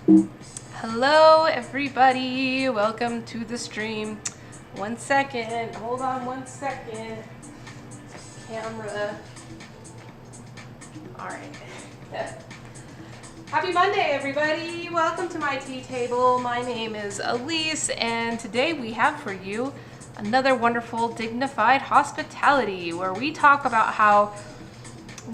Hello everybody, welcome to the stream. 1 second, hold on 1 second. Camera. Alright. Happy Monday everybody, welcome to my tea table. My name is Elise and today we have for you another wonderful Dignified hospitality where we talk about how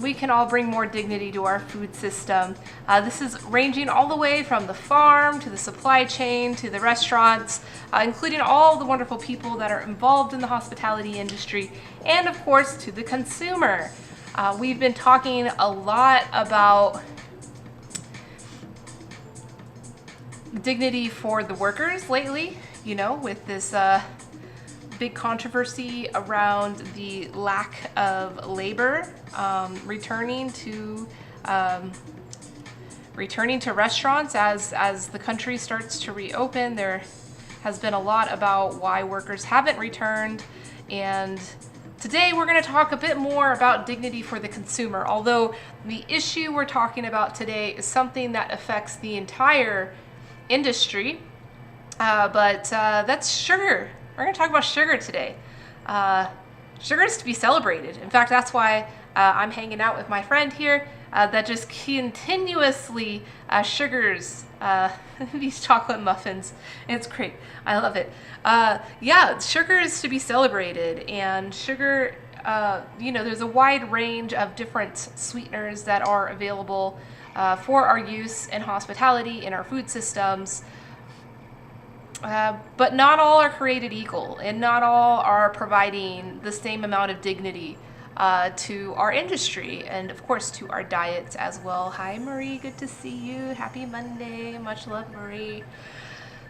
we can all bring more dignity to our food system. This is ranging all the way from the farm to the supply chain to the restaurants, including all the wonderful people that are involved in the hospitality industry, and of course to the consumer. We've been talking a lot about dignity for the workers lately, you know, with this big controversy around the lack of labor returning to restaurants as the country starts to reopen. There has been a lot about why workers haven't returned, and today we're going to talk a bit more about dignity for the consumer, although the issue we're talking about today is something that affects the entire industry, but that's sugar. We're going to talk about sugar today. Sugar is to be celebrated. In fact, that's why I'm hanging out with my friend here that just continuously sugars these chocolate muffins. It's great. I love it. Yeah, sugar is to be celebrated, and sugar, you know, there's a wide range of different sweeteners that are available for our use in hospitality, in our food systems. But not all are created equal, and not all are providing the same amount of dignity to our industry, and of course to our diets as well. Hi Marie, good to see you. Happy Monday. Much love, Marie.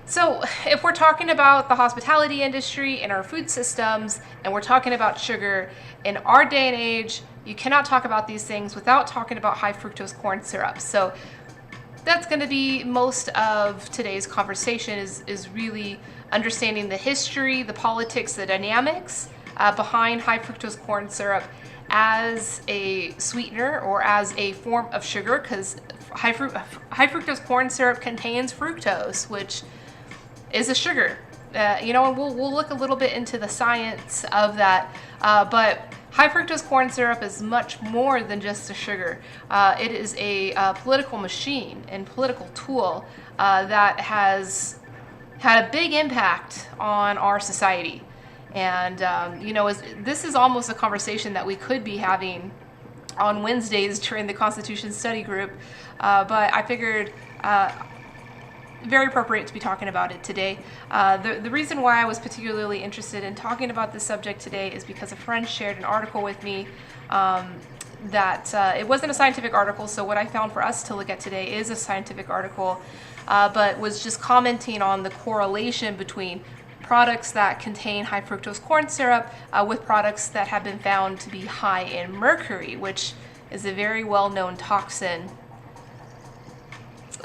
So if we're talking about the hospitality industry and our food systems, and we're talking about sugar, in our day and age, you cannot talk about these things without talking about high fructose corn syrup. So that's going to be most of today's conversation, is really understanding the history, the politics, the dynamics behind high fructose corn syrup as a sweetener or as a form of sugar, because high fructose corn syrup contains fructose, which is a sugar. You know, and we'll look a little bit into the science of that, but high fructose corn syrup is much more than just a sugar. It is a political machine and political tool that has had a big impact on our society. And, you know, this is almost a conversation that we could be having on Wednesdays during the Constitution Study Group, but I figured very appropriate to be talking about it today. The reason why I was particularly interested in talking about this subject today is because a friend shared an article with me that it wasn't a scientific article, so what I found for us to look at today is a scientific article, but was just commenting on the correlation between products that contain high fructose corn syrup with products that have been found to be high in mercury, which is a very well-known toxin.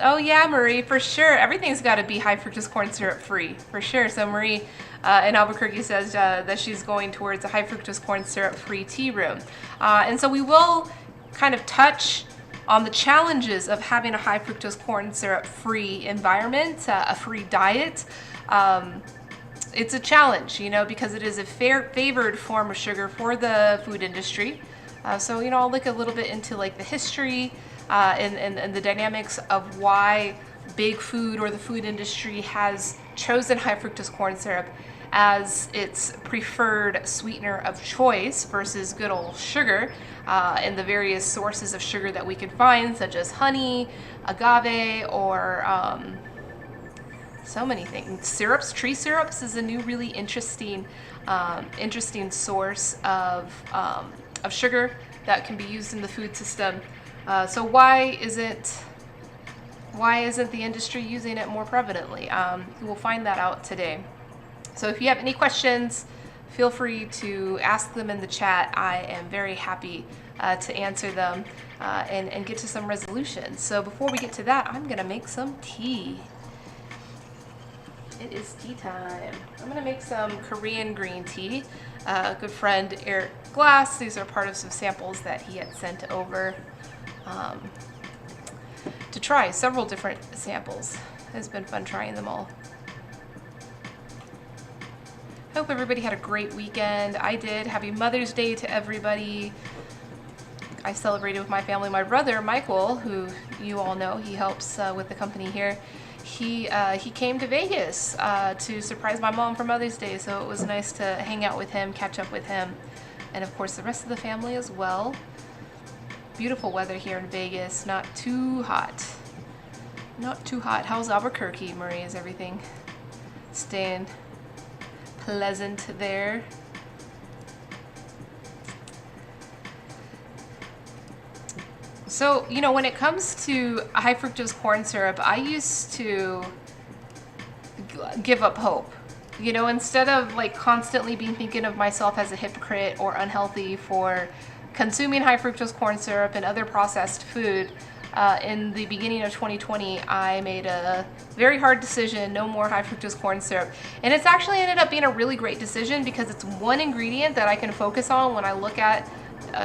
Oh yeah, Marie, for sure. Everything's got to be high fructose corn syrup free, for sure. So Marie in Albuquerque says that she's going towards a high fructose corn syrup free tea room. And so we will kind of touch on the challenges of having a high fructose corn syrup free environment, a free diet. It's a challenge, you know, because it is a favored form of sugar for the food industry. So, you know, I'll look a little bit into like the history and the dynamics of why big food or the food industry has chosen high fructose corn syrup as its preferred sweetener of choice versus good old sugar, and the various sources of sugar that we can find, such as honey, agave, or so many things. Syrups, tree syrups is a new really interesting source of sugar that can be used in the food system. So why isn't the industry using it more prevalently? We'll find that out today. So if you have any questions, feel free to ask them in the chat. I am very happy to answer them and get to some resolution. So before we get to that, I'm gonna make some tea. It is tea time. I'm gonna make some Korean green tea. Good friend Eric Glass, these are part of some samples that he had sent over. to try several different samples. It's been fun trying them all. Hope everybody had a great weekend. I did. Happy Mother's Day to everybody. I celebrated with my family. My brother, Michael, who you all know, he helps with the company here. He came to Vegas to surprise my mom for Mother's Day, so it was nice to hang out with him, catch up with him, and of course the rest of the family as well. Beautiful weather here in Vegas, not too hot. Not too hot. How's Albuquerque, Marie? Is everything staying pleasant there? So, you know, when it comes to high fructose corn syrup, I used to give up hope. You know, instead of like constantly being thinking of myself as a hypocrite or unhealthy for consuming high fructose corn syrup and other processed food, in the beginning of 2020, I made a very hard decision, no more high fructose corn syrup. And it's actually ended up being a really great decision because it's one ingredient that I can focus on when I look at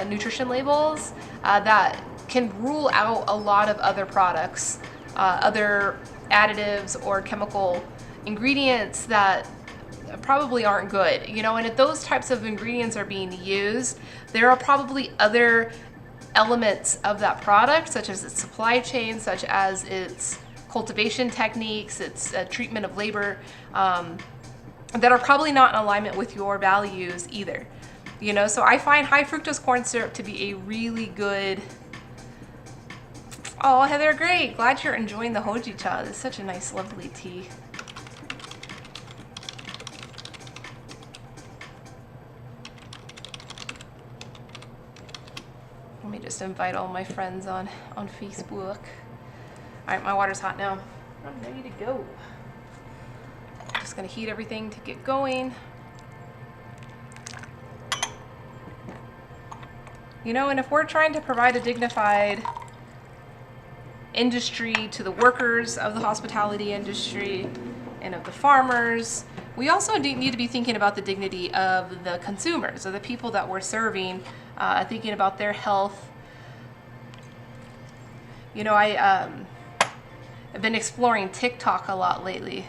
nutrition labels that can rule out a lot of other products, other additives or chemical ingredients that probably aren't good, you know. And if those types of ingredients are being used, there are probably other elements of that product, such as its supply chain, such as its cultivation techniques, its treatment of labor, that are probably not in alignment with your values either, you know. So I find high fructose corn syrup to be a really good. Oh, Heather, great. Glad you're enjoying the hojicha. It's such a nice, lovely tea. Let me just invite all my friends on Facebook. All right, my water's hot now. I'm ready to go. Just gonna heat everything to get going. You know, and if we're trying to provide a dignified industry to the workers of the hospitality industry and of the farmers, we also need to be thinking about the dignity of the consumers, of the people that we're serving, thinking about their health. You know, I've been exploring TikTok a lot lately.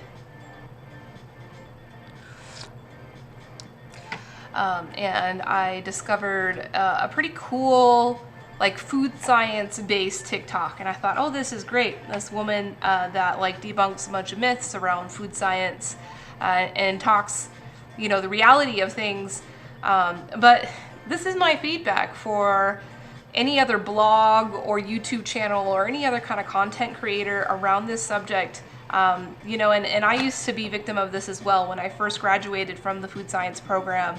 And I discovered a pretty cool like food science based TikTok, and I thought, oh, this is great. This woman that like debunks a bunch of myths around food science and talks, you know, the reality of things. But this is my feedback for any other blog or YouTube channel or any other kind of content creator around this subject. You know, and I used to be victim of this as well when I first graduated from the food science program.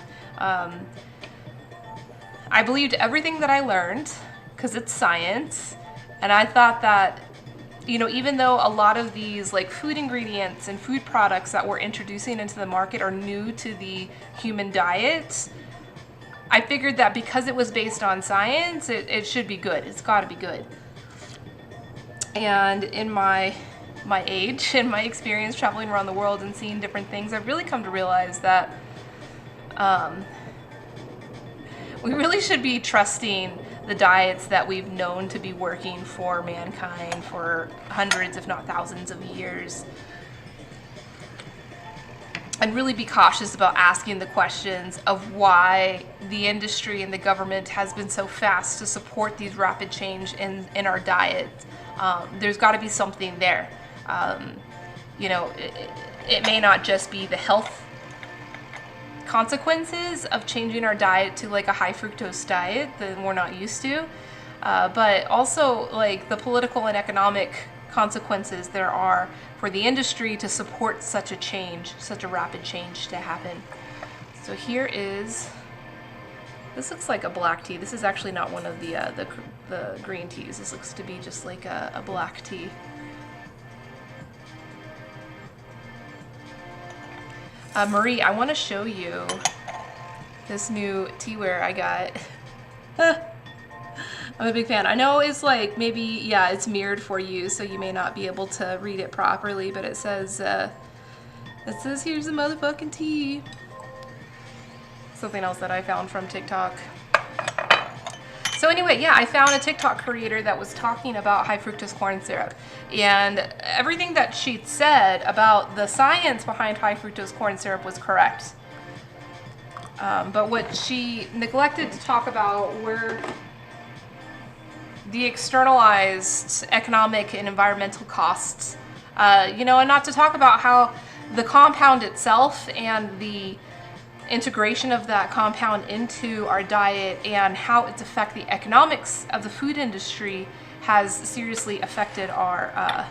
I believed everything that I learned because it's science, and I thought that, you know, even though a lot of these like food ingredients and food products that we're introducing into the market are new to the human diet, I figured that because it was based on science, it should be good. It's got to be good. And in my age and my experience traveling around the world and seeing different things, I've really come to realize that we really should be trusting the diets that we've known to be working for mankind for hundreds, if not thousands of years. And really be cautious about asking the questions of why the industry and the government has been so fast to support these rapid change in our diet. There's got to be something there. You know, it may not just be the health consequences of changing our diet to like a high fructose diet that we're not used to, but also like the political and economic consequences there are for the industry to support such a change, such a rapid change to happen. So here is, this looks like a black tea. This is actually not one of the green teas. This looks to be just like a black tea. Marie, I want to show you this new teaware I got. I'm a big fan. I know it's like maybe, yeah, it's mirrored for you, so you may not be able to read it properly, but it says here's the motherfucking tea. Something else that I found from TikTok. So anyway, yeah, I found a TikTok creator that was talking about high fructose corn syrup, and everything that she said about the science behind high fructose corn syrup was correct. But what she neglected to talk about were the externalized economic and environmental costs, and not to talk about how the compound itself and the integration of that compound into our diet and how it's affected the economics of the food industry has seriously affected the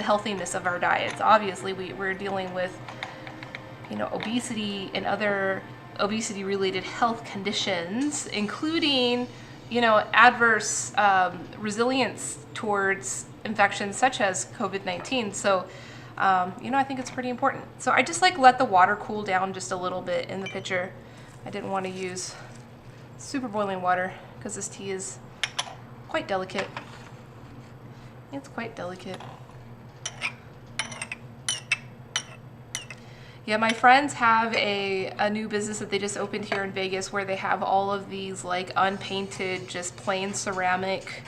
healthiness of our diets. Obviously, we're dealing with obesity and other obesity related health conditions, including adverse resilience towards infections such as COVID-19. So I think it's pretty important. So I just let the water cool down just a little bit in the pitcher. I didn't want to use super boiling water because this tea is quite delicate. It's quite delicate. Yeah, my friends have a new business that they just opened here in Vegas where they have all of these unpainted, just plain ceramic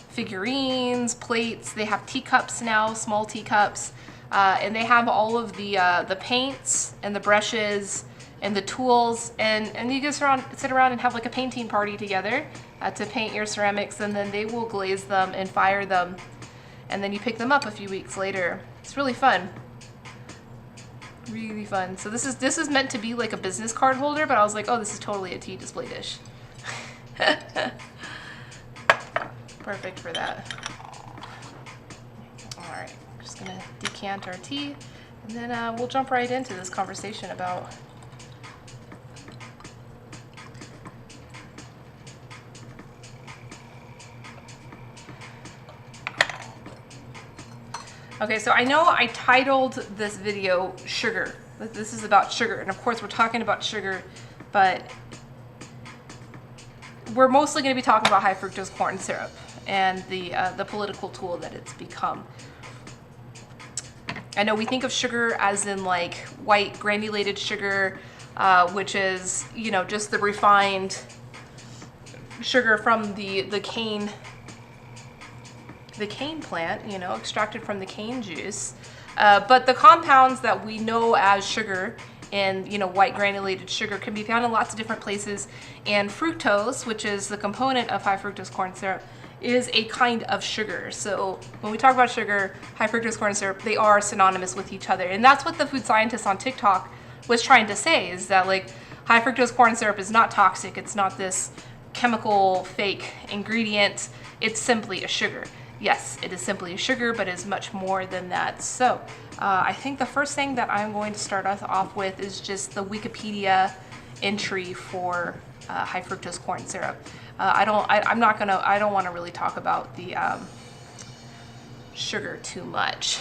figurines, plates. They have teacups now, small teacups, and they have all of the paints and the brushes and the tools, and you just sit around and have a painting party together to paint your ceramics, and then they will glaze them and fire them, and then you pick them up a few weeks later. It's really fun. Really fun. So this is meant to be like a business card holder, but I was like, oh, this is totally a tea display dish. Perfect for that. All right, I'm just gonna decant our tea, and then we'll jump right into this conversation about Okay, so I know I titled this video sugar. This is about sugar, and of course we're talking about sugar, but we're mostly going to be talking about high fructose corn syrup and the political tool that it's become. I know we think of sugar as in white granulated sugar, which is just the refined sugar from the cane plant, extracted from the cane juice. But the compounds that we know as sugar and white granulated sugar can be found in lots of different places, and fructose, which is the component of high fructose corn syrup, is a kind of sugar. So when we talk about sugar, high fructose corn syrup, they are synonymous with each other, and that's what the food scientist on TikTok was trying to say, is that high fructose corn syrup is not toxic. It's not this chemical fake ingredient. It's simply a sugar. Yes, it is simply a sugar, but it's much more than that. So I think the first thing that I'm going to start us off with is just the Wikipedia entry for high fructose corn syrup. I don't want to really talk about the sugar too much.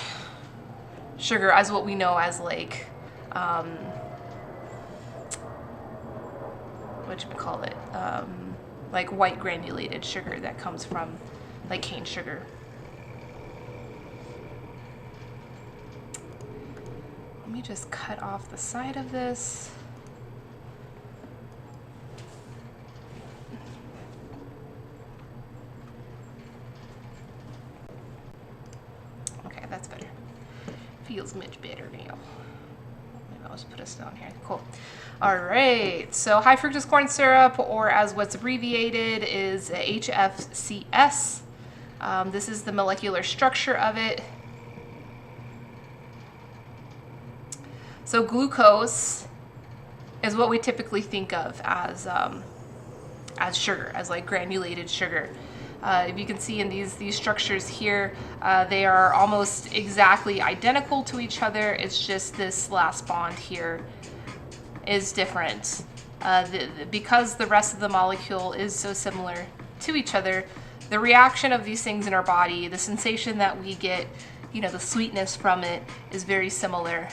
Sugar as what we know as whatchamacallit, white granulated sugar that comes from cane sugar. Let me just cut off the side of this. Okay, that's better. Feels much better now. Maybe I'll just put us down here. Cool. All right, so high fructose corn syrup, or as what's abbreviated is HFCS. This is the molecular structure of it. So glucose is what we typically think of as sugar, as granulated sugar. If you can see in these structures here, they are almost exactly identical to each other. It's just this last bond here is different. Because the rest of the molecule is so similar to each other, the reaction of these things in our body, the sensation that we get, the sweetness from it is very similar.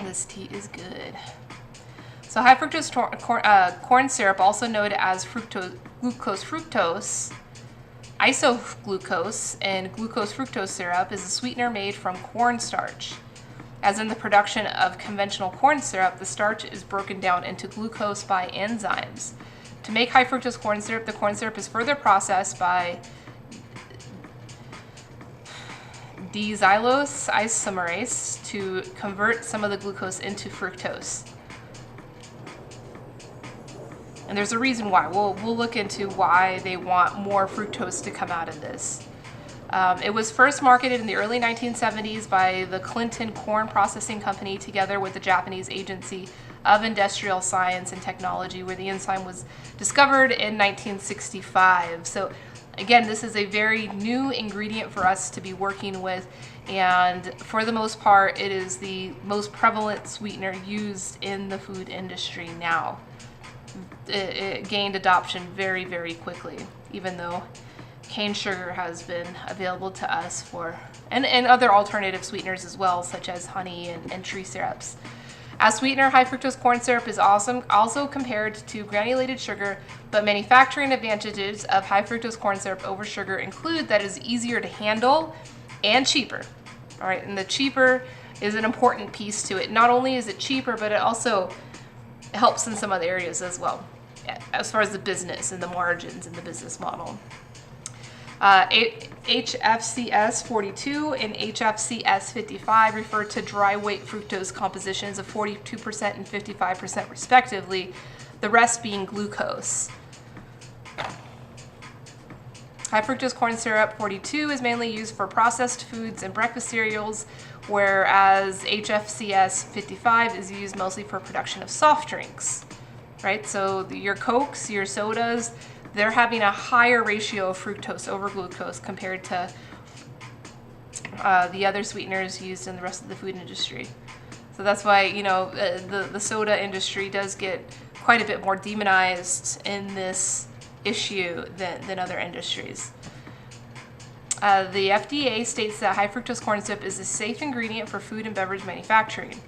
This tea is good. So high fructose corn syrup, also known as glucose-fructose, isoglucose, and glucose-fructose syrup, is a sweetener made from cornstarch. As in the production of conventional corn syrup, the starch is broken down into glucose by enzymes. To make high fructose corn syrup, the corn syrup is further processed by D-xylose isomerase to convert some of the glucose into fructose. And there's a reason why. We'll look into why they want more fructose to come out of this. It was first marketed in the early 1970s by the Clinton Corn Processing Company together with the Japanese Agency of Industrial Science and Technology, where the enzyme was discovered in 1965. So again, this is a very new ingredient for us to be working with, and for the most part, it is the most prevalent sweetener used in the food industry now. It gained adoption very, very quickly, even though cane sugar has been available to us for, and other alternative sweeteners as well, such as honey and tree syrups. As sweetener, high fructose corn syrup is also compared to granulated sugar, but manufacturing advantages of high fructose corn syrup over sugar include that it is easier to handle and cheaper. All right, and the cheaper is an important piece to it. Not only is it cheaper, but it also helps in some other areas as well, as far as the business and the margins and the business model. HFCS 42 and HFCS 55 refer to dry weight fructose compositions of 42% and 55% respectively, the rest being glucose. High fructose corn syrup 42 is mainly used for processed foods and breakfast cereals, whereas HFCS 55 is used mostly for production of soft drinks, right? So your Cokes, your sodas, they're having a higher ratio of fructose over glucose compared to the other sweeteners used in the rest of the food industry. So that's why, you know, the soda industry does get quite a bit more demonized in this issue than other industries. The FDA states that high fructose corn syrup is a safe ingredient for food and beverage manufacturing.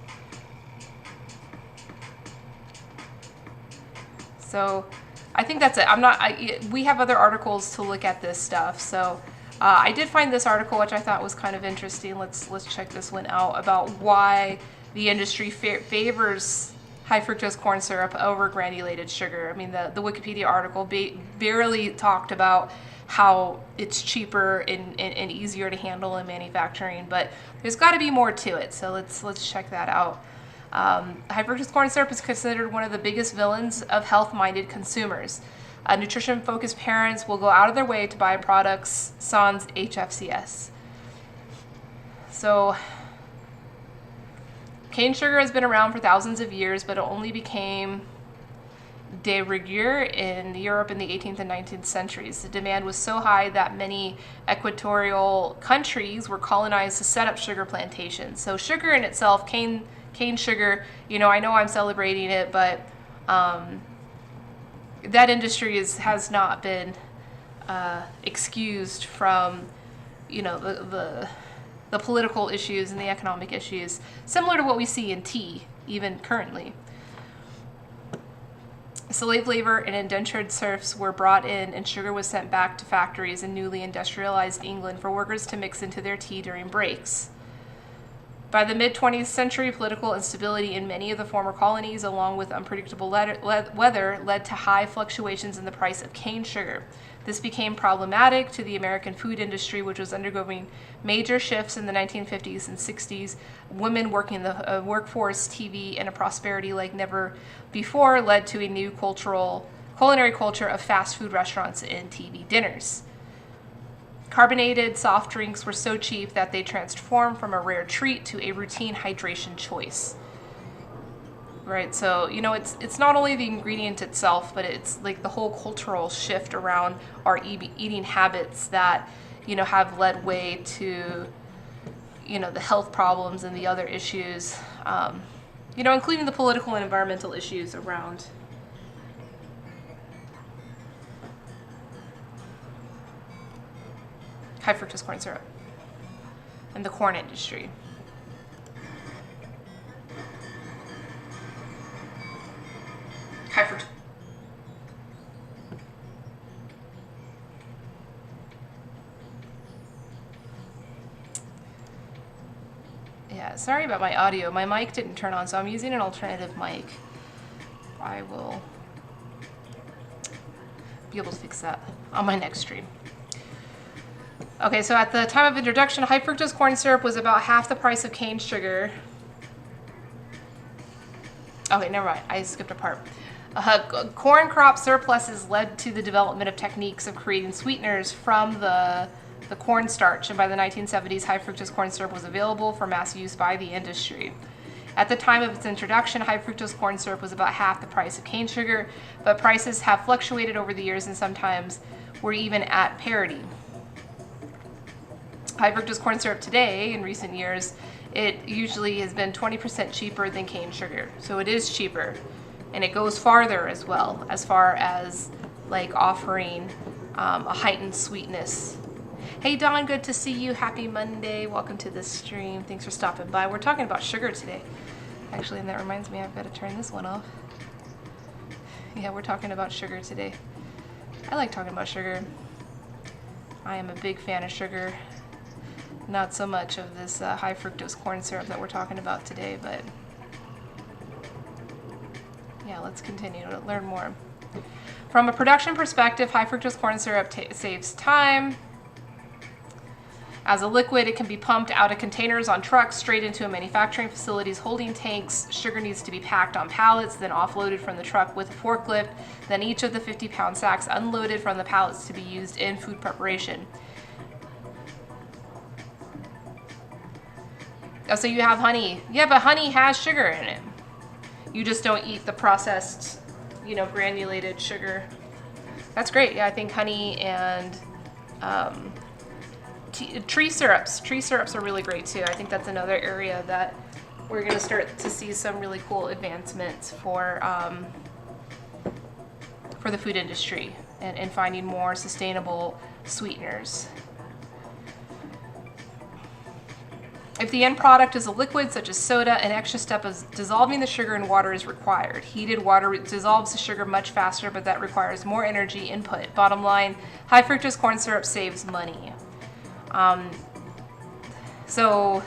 So I think that's it. We have other articles to look at this stuff. So I did find this article, which I thought was kind of interesting. Let's check this one out about why the industry favors high fructose corn syrup over granulated sugar. I mean, the Wikipedia article barely talked about how it's cheaper and easier to handle in manufacturing, but there's got to be more to it. So let's check that out. High fructose corn syrup is considered one of the biggest villains of health-minded consumers. Nutrition-focused parents will go out of their way to buy products sans HFCS. So cane sugar has been around for thousands of years, but it only became de rigueur in Europe in the 18th and 19th centuries. The demand was so high that many equatorial countries were colonized to set up sugar plantations. So sugar in itself, cane sugar, you know I'm celebrating it, but that industry has not been excused from, you know, the political issues and the economic issues, similar to what we see in tea, even currently. Slave labor and indentured serfs were brought in, and sugar was sent back to factories in newly industrialized England for workers to mix into their tea during breaks. By the mid-20th century, political instability in many of the former colonies, along with unpredictable weather, led to high fluctuations in the price of cane sugar. This became problematic to the American food industry, which was undergoing major shifts in the 1950s and 60s. Women working in the workforce, TV, and a prosperity like never before led to a new culinary culture of fast food restaurants and TV dinners. Carbonated soft drinks were so cheap that they transformed from a rare treat to a routine hydration choice. Right, so, you know, it's not only the ingredient itself, but it's like the whole cultural shift around our eating habits that, you know, have led way to, you know, the health problems and the other issues, you know, including the political and environmental issues around high fructose corn syrup and the corn industry. High fructose. Yeah, Sorry about my audio. My mic didn't turn on, so I'm using an alternative mic. I will be able to fix that on my next stream. Okay, so at the time of introduction, high fructose corn syrup was about half the price of cane sugar. Okay, never mind. I skipped a part. Corn crop surpluses led to the development of techniques of creating sweeteners from the cornstarch, and by the 1970s, high fructose corn syrup was available for mass use by the industry. At the time of its introduction, high fructose corn syrup was about half the price of cane sugar, but prices have fluctuated over the years and sometimes were even at parity. High fructose corn syrup today, in recent years, it usually has been 20% cheaper than cane sugar. So it is cheaper, and it goes farther as well, as far as like offering a heightened sweetness. Hey Dawn, good to see you. Happy Monday. Welcome to the stream. Thanks for stopping by. We're talking about sugar today. Actually, and that reminds me, I've got to turn this one off. Yeah, we're talking about sugar today. I like talking about sugar. I am a big fan of sugar. Not so much of this high fructose corn syrup that we're talking about today, but yeah, let's continue to learn more. From a production perspective, high fructose corn syrup saves time. As a liquid, it can be pumped out of containers on trucks straight into a manufacturing facility's holding tanks. Sugar needs to be packed on pallets, then offloaded from the truck with a forklift, then each of the 50-pound sacks unloaded from the pallets to be used in food preparation. Oh, so you have honey. Yeah, but honey has sugar in it. You just don't eat the processed, granulated sugar. That's great. Yeah, I think honey and tree syrups. Tree syrups are really great too. I think that's another area that we're going to start to see some really cool advancements for the food industry and finding more sustainable sweeteners. If the end product is a liquid such as soda, an extra step of dissolving the sugar in water is required. Heated water dissolves the sugar much faster, but that requires more energy input. Bottom line, high fructose corn syrup saves money. So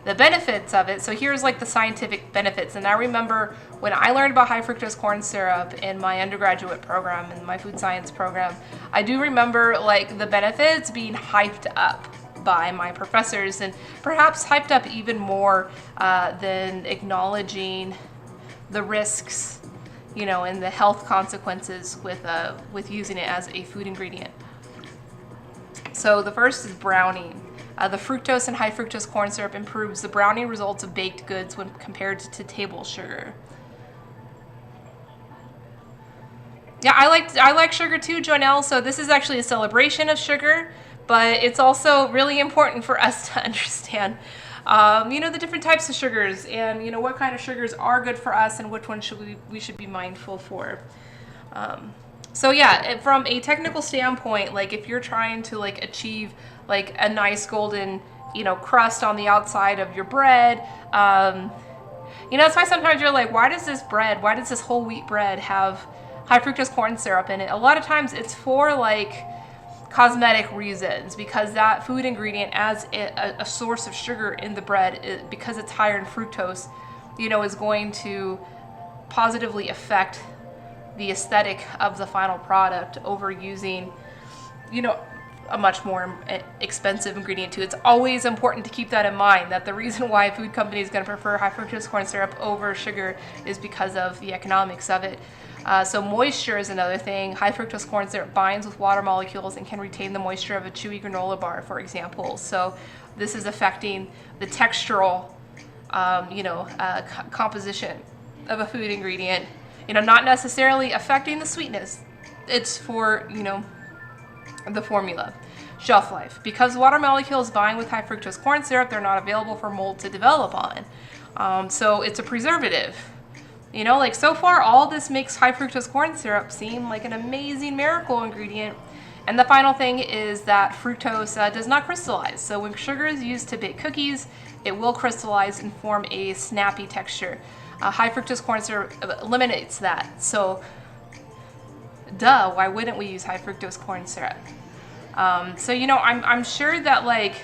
the benefits of it, so here's like the scientific benefits. And I remember when I learned about high fructose corn syrup in my undergraduate program, in my food science program, I do remember like the benefits being hyped up by my professors, and perhaps hyped up even more than acknowledging the risks, and the health consequences with using it as a food ingredient. So the first is browning. The fructose in high fructose corn syrup improves the browning results of baked goods when compared to table sugar. Yeah, I like sugar too, Jonelle. So this is actually a celebration of sugar. But it's also really important for us to understand, the different types of sugars and, what kind of sugars are good for us and which ones we should be mindful for. So yeah, from a technical standpoint, like if you're trying to like achieve like a nice golden, crust on the outside of your bread, that's why sometimes you're like, why does this whole wheat bread have high fructose corn syrup in it? A lot of times it's for like cosmetic reasons, because that food ingredient as a source of sugar in the bread, because it's higher in fructose, is going to positively affect the aesthetic of the final product over using, a much more expensive ingredient too. It's always important to keep that in mind, that the reason why a food company is going to prefer high fructose corn syrup over sugar is because of the economics of it. So moisture is another thing. High fructose corn syrup binds with water molecules and can retain the moisture of a chewy granola bar, for example. So this is affecting the textural, composition of a food ingredient. Not necessarily affecting the sweetness. It's for, the formula. Shelf life. Because water molecules bind with high fructose corn syrup, they're not available for mold to develop on. So it's a preservative. So far all this makes high fructose corn syrup seem like an amazing miracle ingredient. And the final thing is that fructose does not crystallize. So when sugar is used to bake cookies, it will crystallize and form a snappy texture. High fructose corn syrup eliminates that. So why wouldn't we use high fructose corn syrup? I'm sure that like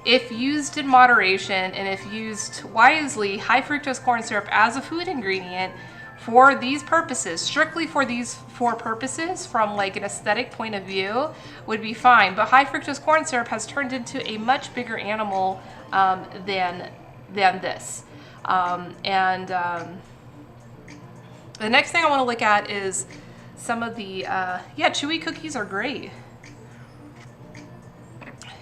If used in moderation and if used wisely, high fructose corn syrup as a food ingredient for these purposes, strictly for these four purposes, from like an aesthetic point of view, would be fine. But high fructose corn syrup has turned into a much bigger animal than this. The next thing I want to look at is some of the, chewy cookies are great.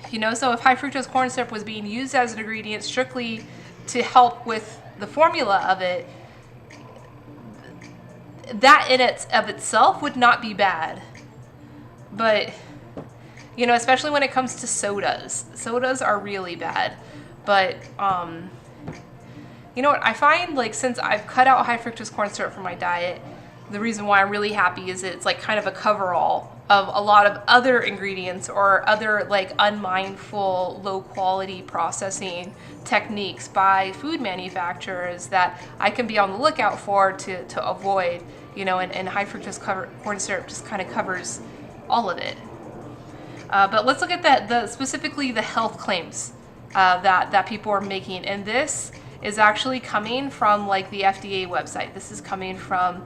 You know, so if high fructose corn syrup was being used as an ingredient strictly to help with the formula of it, that in of itself would not be bad. But, you know, especially when it comes to sodas. Sodas are really bad. But, you know what, I find, like, since I've cut out high fructose corn syrup from my diet, the reason why I'm really happy is it's like kind of a coverall of a lot of other ingredients or other like unmindful, low quality processing techniques by food manufacturers that I can be on the lookout for to avoid, you know, and high fructose corn syrup just kind of covers all of it. But let's look at the specifically the health claims that people are making, and this is actually coming from like the FDA website. This is coming from,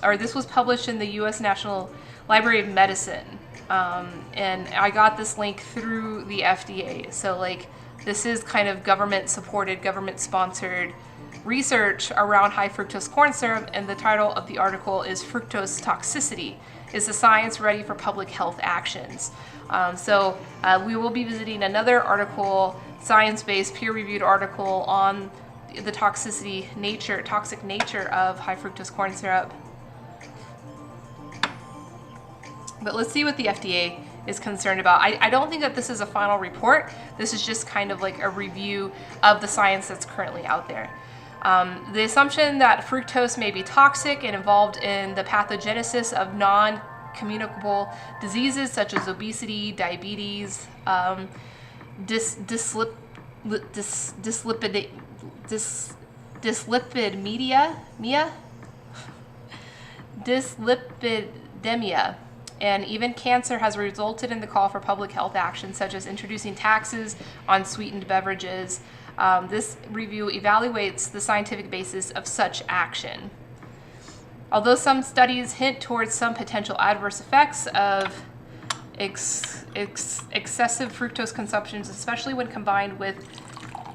or this was published in the U.S. National Library of Medicine, and I got this link through the FDA. So like this is kind of government supported, government sponsored research around high fructose corn syrup, and the title of the article is "Fructose Toxicity: Is the Science Ready for Public Health Actions?" So we will be visiting another article, science-based, peer-reviewed article on the toxic nature of high fructose corn syrup. But let's see what the FDA is concerned about. I don't think that this is a final report. This is just kind of like a review of the science that's currently out there. The assumption that fructose may be toxic and involved in the pathogenesis of non-communicable diseases such as obesity, diabetes, dyslipidemia, and even cancer has resulted in the call for public health action, such as introducing taxes on sweetened beverages. This review evaluates the scientific basis of such action. Although some studies hint towards some potential adverse effects of excessive fructose consumptions, especially when combined with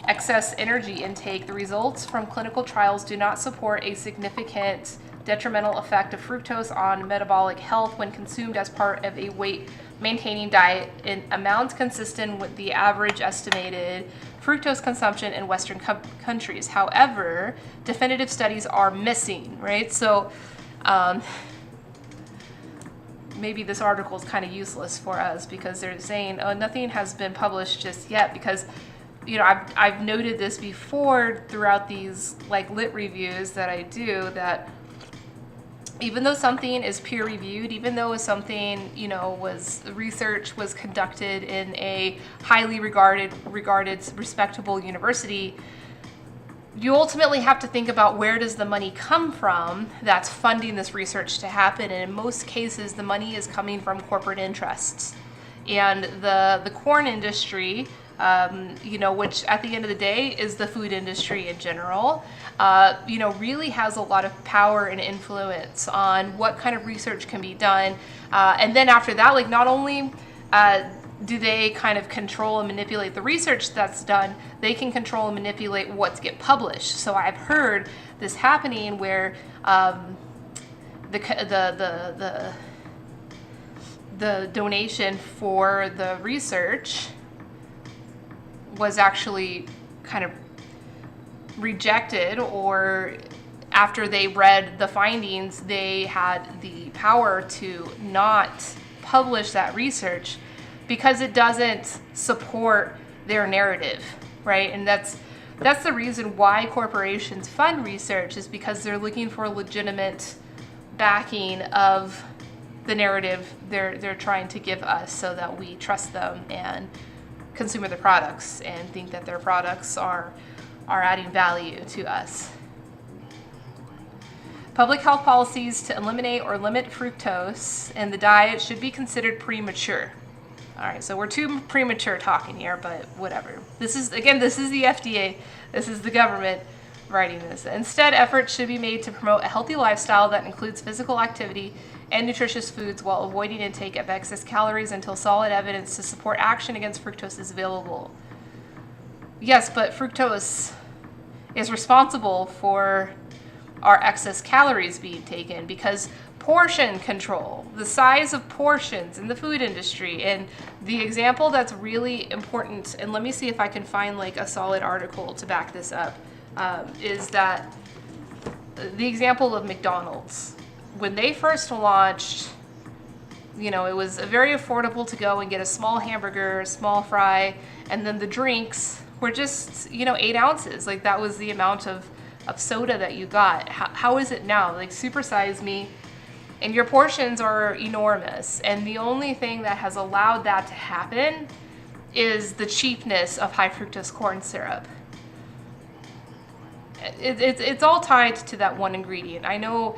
excess energy intake, the results from clinical trials do not support a significant detrimental effect of fructose on metabolic health when consumed as part of a weight-maintaining diet in amounts consistent with the average estimated fructose consumption in Western countries. However, definitive studies are missing, right? So maybe this article is kind of useless for us because they're saying, oh, nothing has been published just yet, because you know, I've noted this before throughout these like lit reviews that I do, that even though something is peer reviewed, even though something, you know, research was conducted in a highly regarded, respectable university, you ultimately have to think about where does the money come from that's funding this research to happen. And in most cases, the money is coming from corporate interests. And the corn industry, you know, which at the end of the day is the food industry in general, you know, really has a lot of power and influence on what kind of research can be done. And then after that, like, not only do they kind of control and manipulate the research that's done, they can control and manipulate what's get published. So I've heard this happening where the donation for the research was actually kind of rejected, or after they read the findings, they had the power to not publish that research because it doesn't support their narrative, right? And that's the reason why corporations fund research, is because they're looking for legitimate backing of the narrative they're trying to give us, so that we trust them and consume their products and think that their products are adding value to us. Public health policies to eliminate or limit fructose in the diet should be considered premature. All right, so we're too premature talking here, but whatever. This is the FDA. This is the government writing this. Instead, efforts should be made to promote a healthy lifestyle that includes physical activity and nutritious foods while avoiding intake of excess calories until solid evidence to support action against fructose is available. Yes, but fructose is responsible for our excess calories being taken because portion control, the size of portions in the food industry, and the example that's really important, and let me see if I can find like a solid article to back this up, is that the example of McDonald's. When they first launched, you know, it was very affordable to go and get a small hamburger, a small fry, and then the drinks were just, you know, 8 ounces. Like that was the amount of soda that you got. How is it now? Like supersize me, and your portions are enormous. And the only thing that has allowed that to happen is the cheapness of high fructose corn syrup. It's all tied to that one ingredient. I know,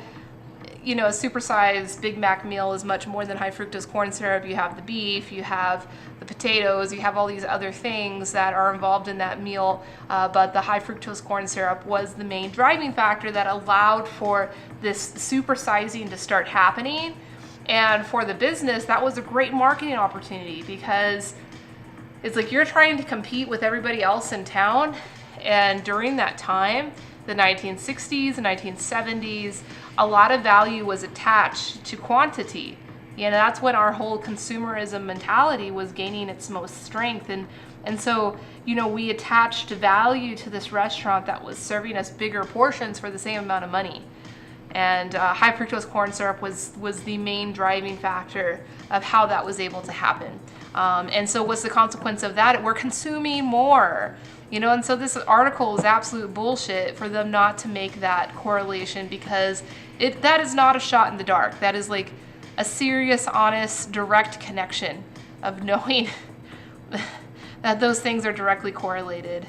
you know, a supersized Big Mac meal is much more than high fructose corn syrup. You have the beef, you have the potatoes, you have all these other things that are involved in that meal, but the high fructose corn syrup was the main driving factor that allowed for this supersizing to start happening. And for the business, that was a great marketing opportunity because it's like you're trying to compete with everybody else in town. And during that time, the 1960s, 1970s, a lot of value was attached to quantity. You know, that's when our whole consumerism mentality was gaining its most strength. And so, you know, we attached value to this restaurant that was serving us bigger portions for the same amount of money. And high fructose corn syrup was the main driving factor of how that was able to happen. And so what's the consequence of that? We're consuming more. You know, and so this article is absolute bullshit for them not to make that correlation because that is not a shot in the dark. That is like a serious, honest, direct connection of knowing that those things are directly correlated.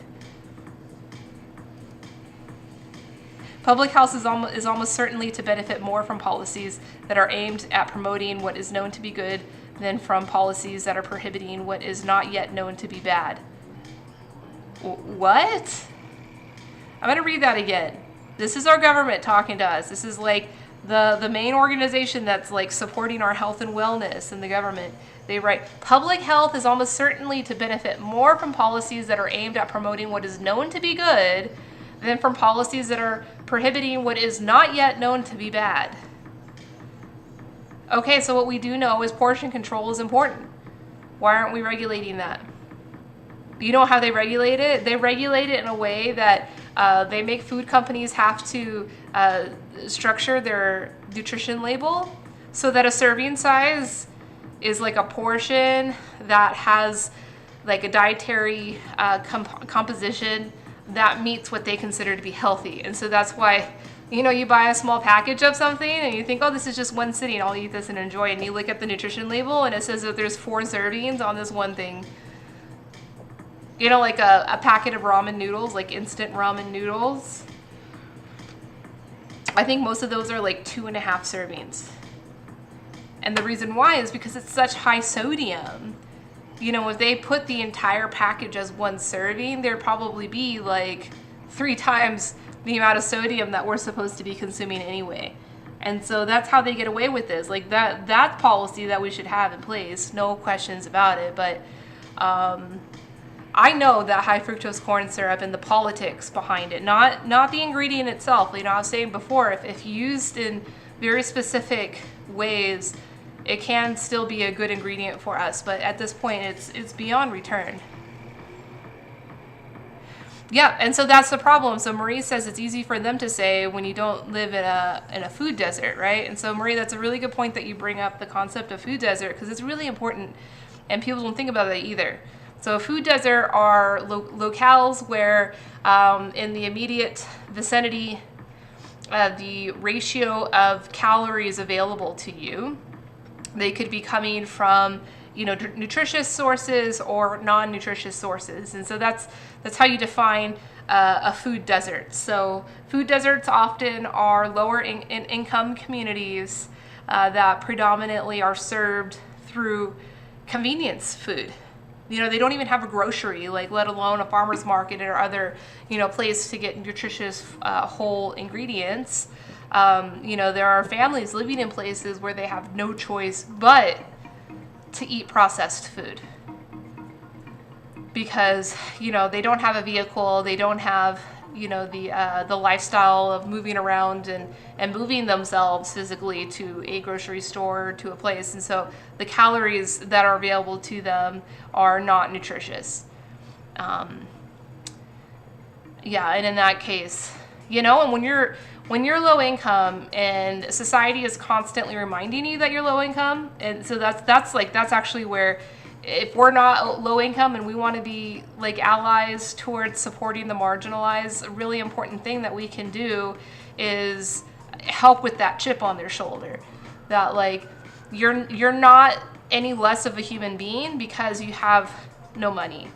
Public health is almost certainly to benefit more from policies that are aimed at promoting what is known to be good than from policies that are prohibiting what is not yet known to be bad. What? I'm going to read that again. This is our government talking to us. This is like the main organization that's like supporting our health and wellness in the government. They write, public health is almost certainly to benefit more from policies that are aimed at promoting what is known to be good than from policies that are prohibiting what is not yet known to be bad. Okay, so what we do know is portion control is important. Why aren't we regulating that? You know how they regulate it? They regulate it in a way that they make food companies have to structure their nutrition label so that a serving size is like a portion that has like a dietary composition that meets what they consider to be healthy. And so that's why, you know, you buy a small package of something and you think, oh, this is just one sitting, I'll eat this and enjoy it. And you look at the nutrition label and it says that there's 4 servings on this one thing. You know, like a packet of ramen noodles, like instant ramen noodles. I think most of those are like 2.5 servings. And the reason why is because it's such high sodium. You know, if they put the entire package as 1 serving, there'd probably be like 3 times the amount of sodium that we're supposed to be consuming anyway. And so that's how they get away with this. Like that's policy that we should have in place, no questions about it. But I know that high fructose corn syrup and the politics behind it, not the ingredient itself. You know, I was saying before, if used in very specific ways, it can still be a good ingredient for us. But at this point, it's beyond return. Yeah, and so that's the problem. So Marie says it's easy for them to say when you don't live in a food desert, right? And so Marie, that's a really good point that you bring up the concept of food desert because it's really important, and people don't think about that either. So a food desert are locales where in the immediate vicinity, the ratio of calories available to you, they could be coming from, you know, nutritious sources or non-nutritious sources. And so that's how you define a food desert. So food deserts often are lower income communities that predominantly are served through, convenience food. You know, they don't even have a grocery, like let alone a farmer's market or other, you know, place to get nutritious whole ingredients. You know, there are families living in places where they have no choice but to eat processed food because, you know, they don't have a vehicle, they don't have, you know, the lifestyle of moving around and moving themselves physically to a grocery store, to a place. And so the calories that are available to them are not nutritious. Yeah, and in that case, you know, and when you're low income and society is constantly reminding you that you're low income, and so that's actually where, if we're not low income and we want to be like allies towards supporting the marginalized, a really important thing that we can do is help with that chip on their shoulder. That like you're not any less of a human being because you have no money.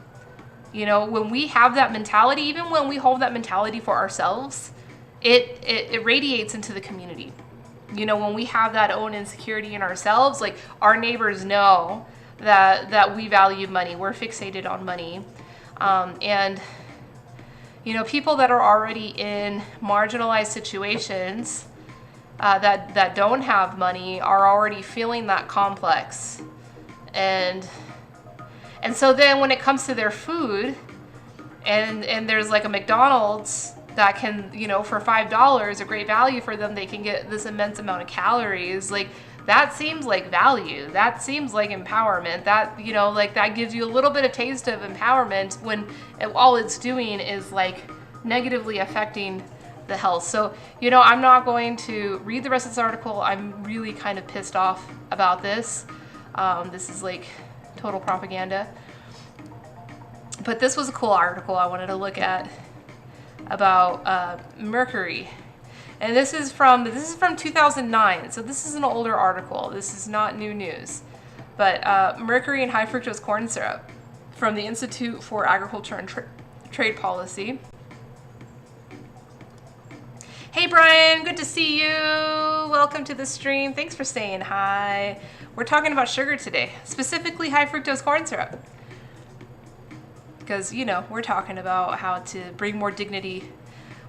You know, when we have that mentality, even when we hold that mentality for ourselves, it radiates into the community. You know, when we have that own insecurity in ourselves, like our neighbors know that we value money, we're fixated on money. And, you know, people that are already in marginalized situations that don't have money are already feeling that complex. And so then when it comes to their food and there's like a McDonald's that can, you know, for $5, a great value for them, they can get this immense amount of calories, like that seems like value. That seems like empowerment. That, you know, like that gives you a little bit of taste of empowerment when all it's doing is like negatively affecting the health. So, you know, I'm not going to read the rest of this article. I'm really kind of pissed off about this. This is like total propaganda. But this was a cool article I wanted to look at about Mercury. And this is from 2009, so this is an older article. This is not new news. But mercury in high fructose corn syrup from the Institute for Agriculture and Trade Policy. Hey Brian, good to see you. Welcome to the stream. Thanks for saying hi. We're talking about sugar today, specifically high fructose corn syrup. Because, you know, we're talking about how to bring more dignity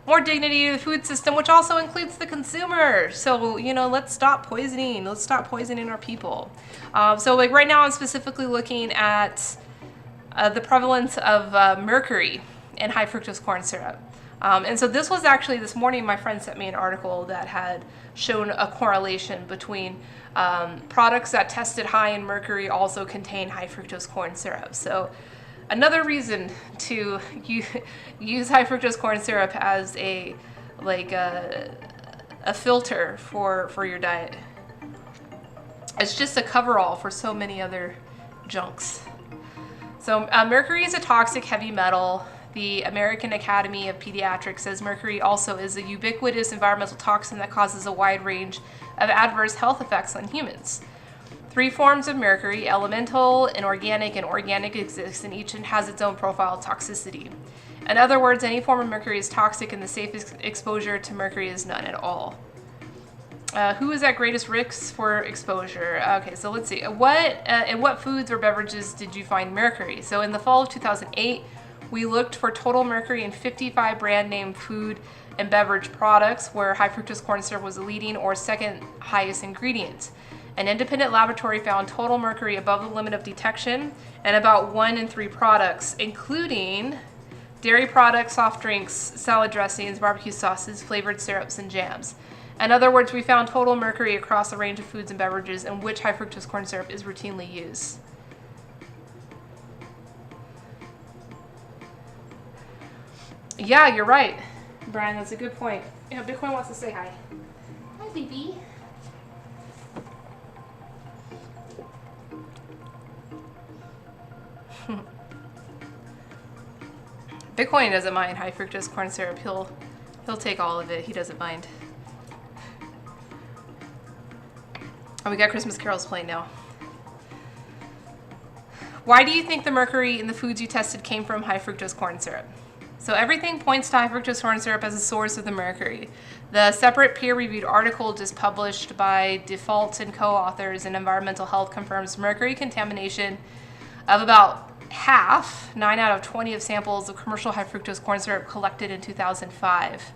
to the food system, which also includes the consumer. So, you know, let's stop poisoning. Let's stop poisoning our people. So, like right now, I'm specifically looking at the prevalence of mercury in high fructose corn syrup. And so this was actually this morning, my friend sent me an article that had shown a correlation between products that tested high in mercury also contain high fructose corn syrup. So another reason to use high fructose corn syrup as a filter for your diet. It's just a coverall for so many other junks. So mercury is a toxic heavy metal. The American Academy of Pediatrics says mercury also is a ubiquitous environmental toxin that causes a wide range of adverse health effects on humans. 3 forms of mercury, elemental, inorganic, and organic, exist, and each has its own profile of toxicity. In other words, any form of mercury is toxic, and the safest exposure to mercury is none at all. Who is at greatest risk for exposure? Okay, so let's see. In what foods or beverages did you find mercury? So in the fall of 2008, we looked for total mercury in 55 brand name food and beverage products where high fructose corn syrup was the leading or second highest ingredient. An independent laboratory found total mercury above the limit of detection in about 1 in 3 products, including dairy products, soft drinks, salad dressings, barbecue sauces, flavored syrups, and jams. In other words, we found total mercury across a range of foods and beverages in which high fructose corn syrup is routinely used. Yeah, you're right, Brian. That's a good point. Yeah, Bitcoin wants to say hi. Hi, baby. Bitcoin doesn't mind high fructose corn syrup. He'll take all of it. He doesn't mind. Oh, we got Christmas carols playing now. Why do you think the mercury in the foods you tested came from high fructose corn syrup? So everything points to high fructose corn syrup as a source of the mercury. The separate peer-reviewed article just published by Default and co-authors in Environmental Health confirms mercury contamination of about half, 9 out of 20 of samples of commercial high fructose corn syrup collected in 2005.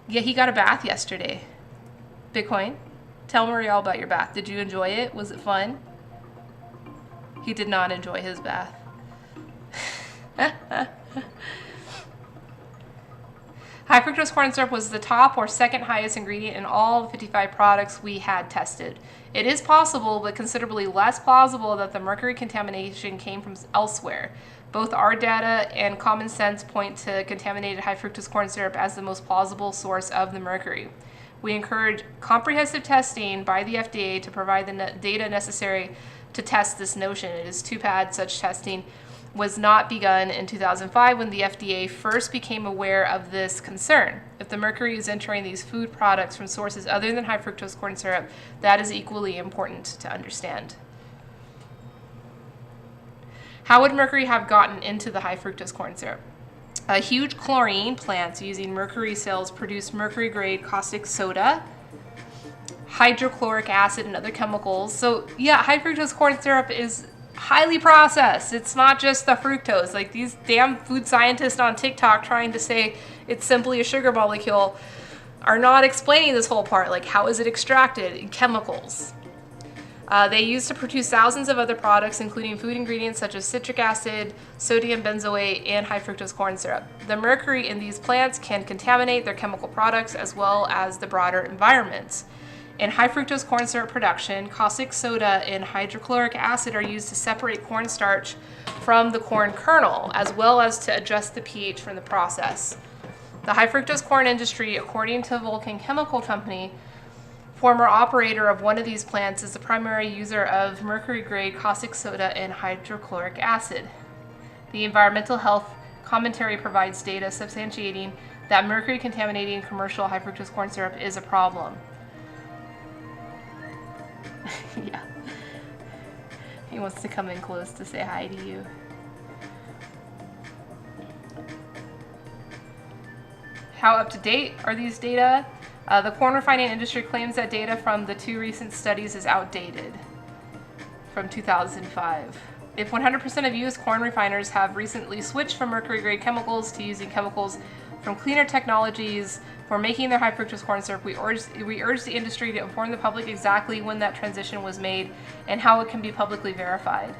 Yeah, he got a bath yesterday. Bitcoin, tell Marie all about your bath. Did you enjoy it? Was it fun? He did not enjoy his bath. High fructose corn syrup was the top or second highest ingredient in all 55 products we had tested. It is possible, but considerably less plausible, that the mercury contamination came from elsewhere. Both our data and common sense point to contaminated high fructose corn syrup as the most plausible source of the mercury. We encourage comprehensive testing by the FDA to provide the data necessary to test this notion. It is too bad such testing was not begun in 2005 when the FDA first became aware of this concern. If the mercury is entering these food products from sources other than high fructose corn syrup, that is equally important to understand. How would mercury have gotten into the high fructose corn syrup? Huge chlorine plants using mercury cells produce mercury-grade caustic soda, hydrochloric acid, and other chemicals. So yeah, high fructose corn syrup is highly processed. It's not just the fructose. Like these damn food scientists on TikTok trying to say it's simply a sugar molecule are not explaining this whole part. Like, how is it extracted? Chemicals. They use to produce thousands of other products, including food ingredients such as citric acid, sodium benzoate, and high fructose corn syrup. The mercury in these plants can contaminate their chemical products as well as the broader environment. In high fructose corn syrup production, caustic soda and hydrochloric acid are used to separate cornstarch from the corn kernel, as well as to adjust the pH from the process. The high fructose corn industry, according to Vulcan Chemical Company, former operator of one of these plants, is the primary user of mercury-grade caustic soda and hydrochloric acid. The environmental health commentary provides data substantiating that mercury contaminating commercial high fructose corn syrup is a problem. Yeah. He wants to come in close to say hi to you. How up to date are these data? The corn refining industry claims that data from the 2 recent studies is outdated from 2005. If 100% of U.S. corn refiners have recently switched from mercury-grade chemicals to using chemicals from cleaner technologies for making their high fructose corn syrup, we urge the industry to inform the public exactly when that transition was made and how it can be publicly verified.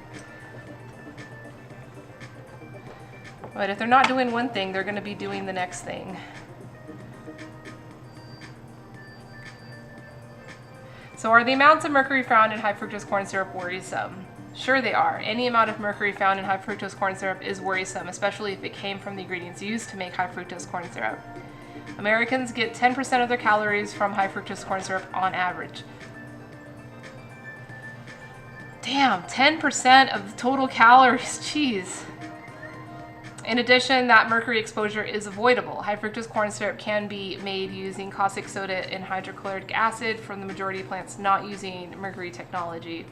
But if they're not doing one thing, they're going to be doing the next thing. So are the amounts of mercury found in high fructose corn syrup worrisome? Sure they are. Any amount of mercury found in high fructose corn syrup is worrisome, especially if it came from the ingredients used to make high fructose corn syrup. Americans get 10% of their calories from high fructose corn syrup on average. Damn, 10% of the total calories, jeez. In addition, that mercury exposure is avoidable. High fructose corn syrup can be made using caustic soda and hydrochloric acid from the majority of plants not using mercury technology.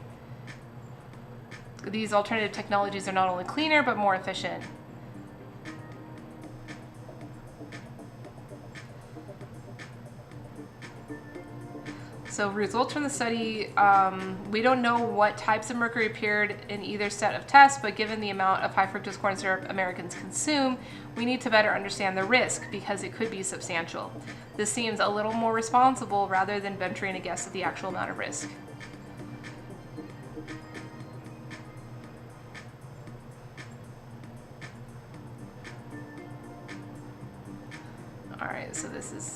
These alternative technologies are not only cleaner, but more efficient. So results from the study, we don't know what types of mercury appeared in either set of tests, but given the amount of high fructose corn syrup Americans consume, we need to better understand the risk because it could be substantial. This seems a little more responsible rather than venturing a guess at the actual amount of risk. All right, so that's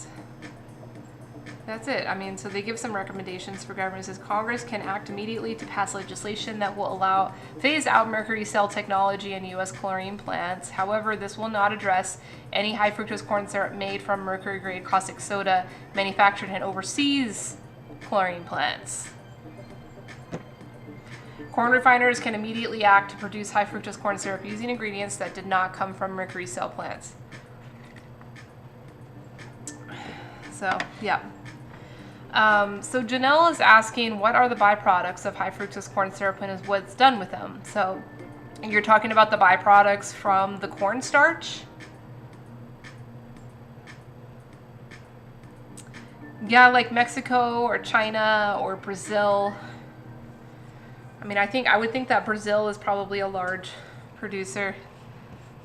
it. I mean, so they give some recommendations for governments. As Congress can act immediately to pass legislation that will phase out mercury cell technology in U.S. chlorine plants. However, this will not address any high fructose corn syrup made from mercury-grade caustic soda manufactured in overseas chlorine plants. Corn refiners can immediately act to produce high fructose corn syrup using ingredients that did not come from mercury cell plants. So, yeah. So Janelle is asking, what are the byproducts of high fructose corn syrup and what's done with them? So you're talking about the byproducts from the cornstarch? Yeah, like Mexico or China or Brazil. I mean, I would think that Brazil is probably a large producer.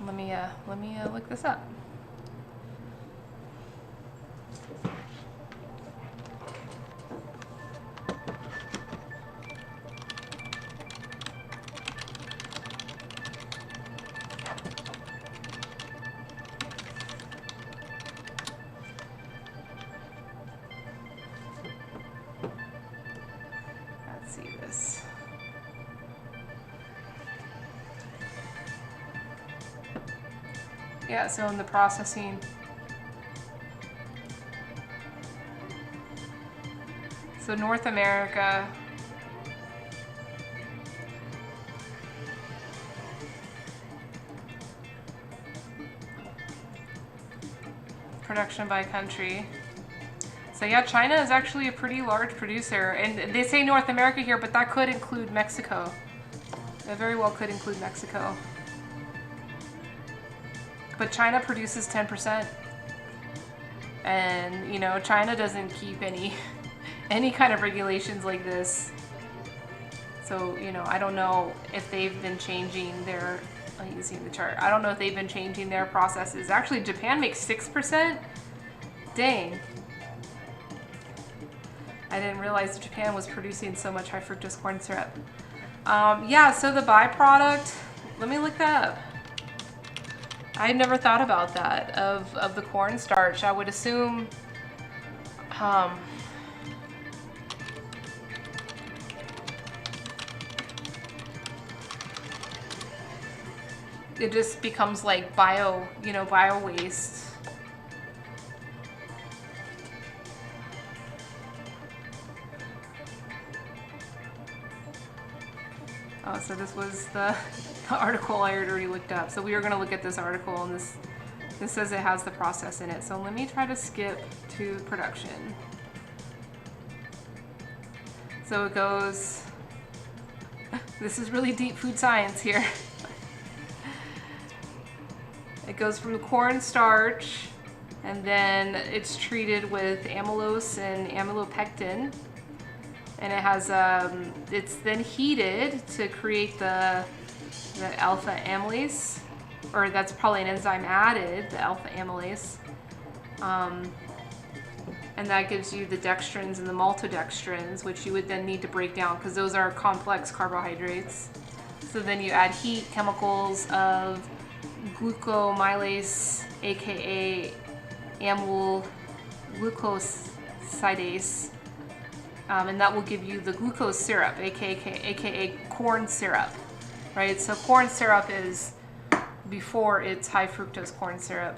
Let me look this up. Let's see this. Yeah, so in the processing. So North America, production by country. So yeah, China is actually a pretty large producer, and they say North America here, but that could include Mexico. It very well could include Mexico. But China produces 10%. And, you know, China doesn't keep any kind of regulations like this. So, you know, I don't know if they've been changing their, using the chart, I don't know if they've been changing their processes. Actually, Japan makes 6%. Dang. I didn't realize Japan was producing so much high fructose corn syrup. Yeah, so the byproduct, let me look that up. I had never thought about that, of the cornstarch. I would assume, it just becomes like bio waste. Oh, so this was the article I had already looked up. So we were going to look at this article, and this says it has the process in it. So let me try to skip to production. So it goes, this is really deep food science here. It goes from cornstarch, and then it's treated with amylose and amylopectin. And it has, it's then heated to create the alpha amylase, or that's probably an enzyme added, the alpha amylase. And that gives you the dextrins and the maltodextrins, which you would then need to break down because those are complex carbohydrates. So then you add heat chemicals of glucomylase, aka amyl glucosidase. And that will give you the glucose syrup, aka corn syrup, right? So corn syrup is before it's high fructose corn syrup.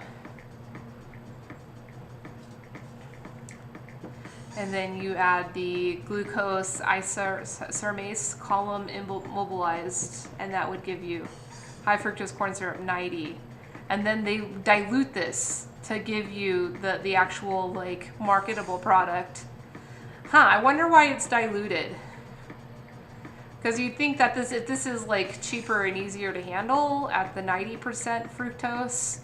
And then you add the glucose isomerase column immobilized, and that would give you high fructose corn syrup 90. And then they dilute this to give you the actual like marketable product. I wonder why it's diluted. Because you'd think that if this is like cheaper and easier to handle at the 90% fructose,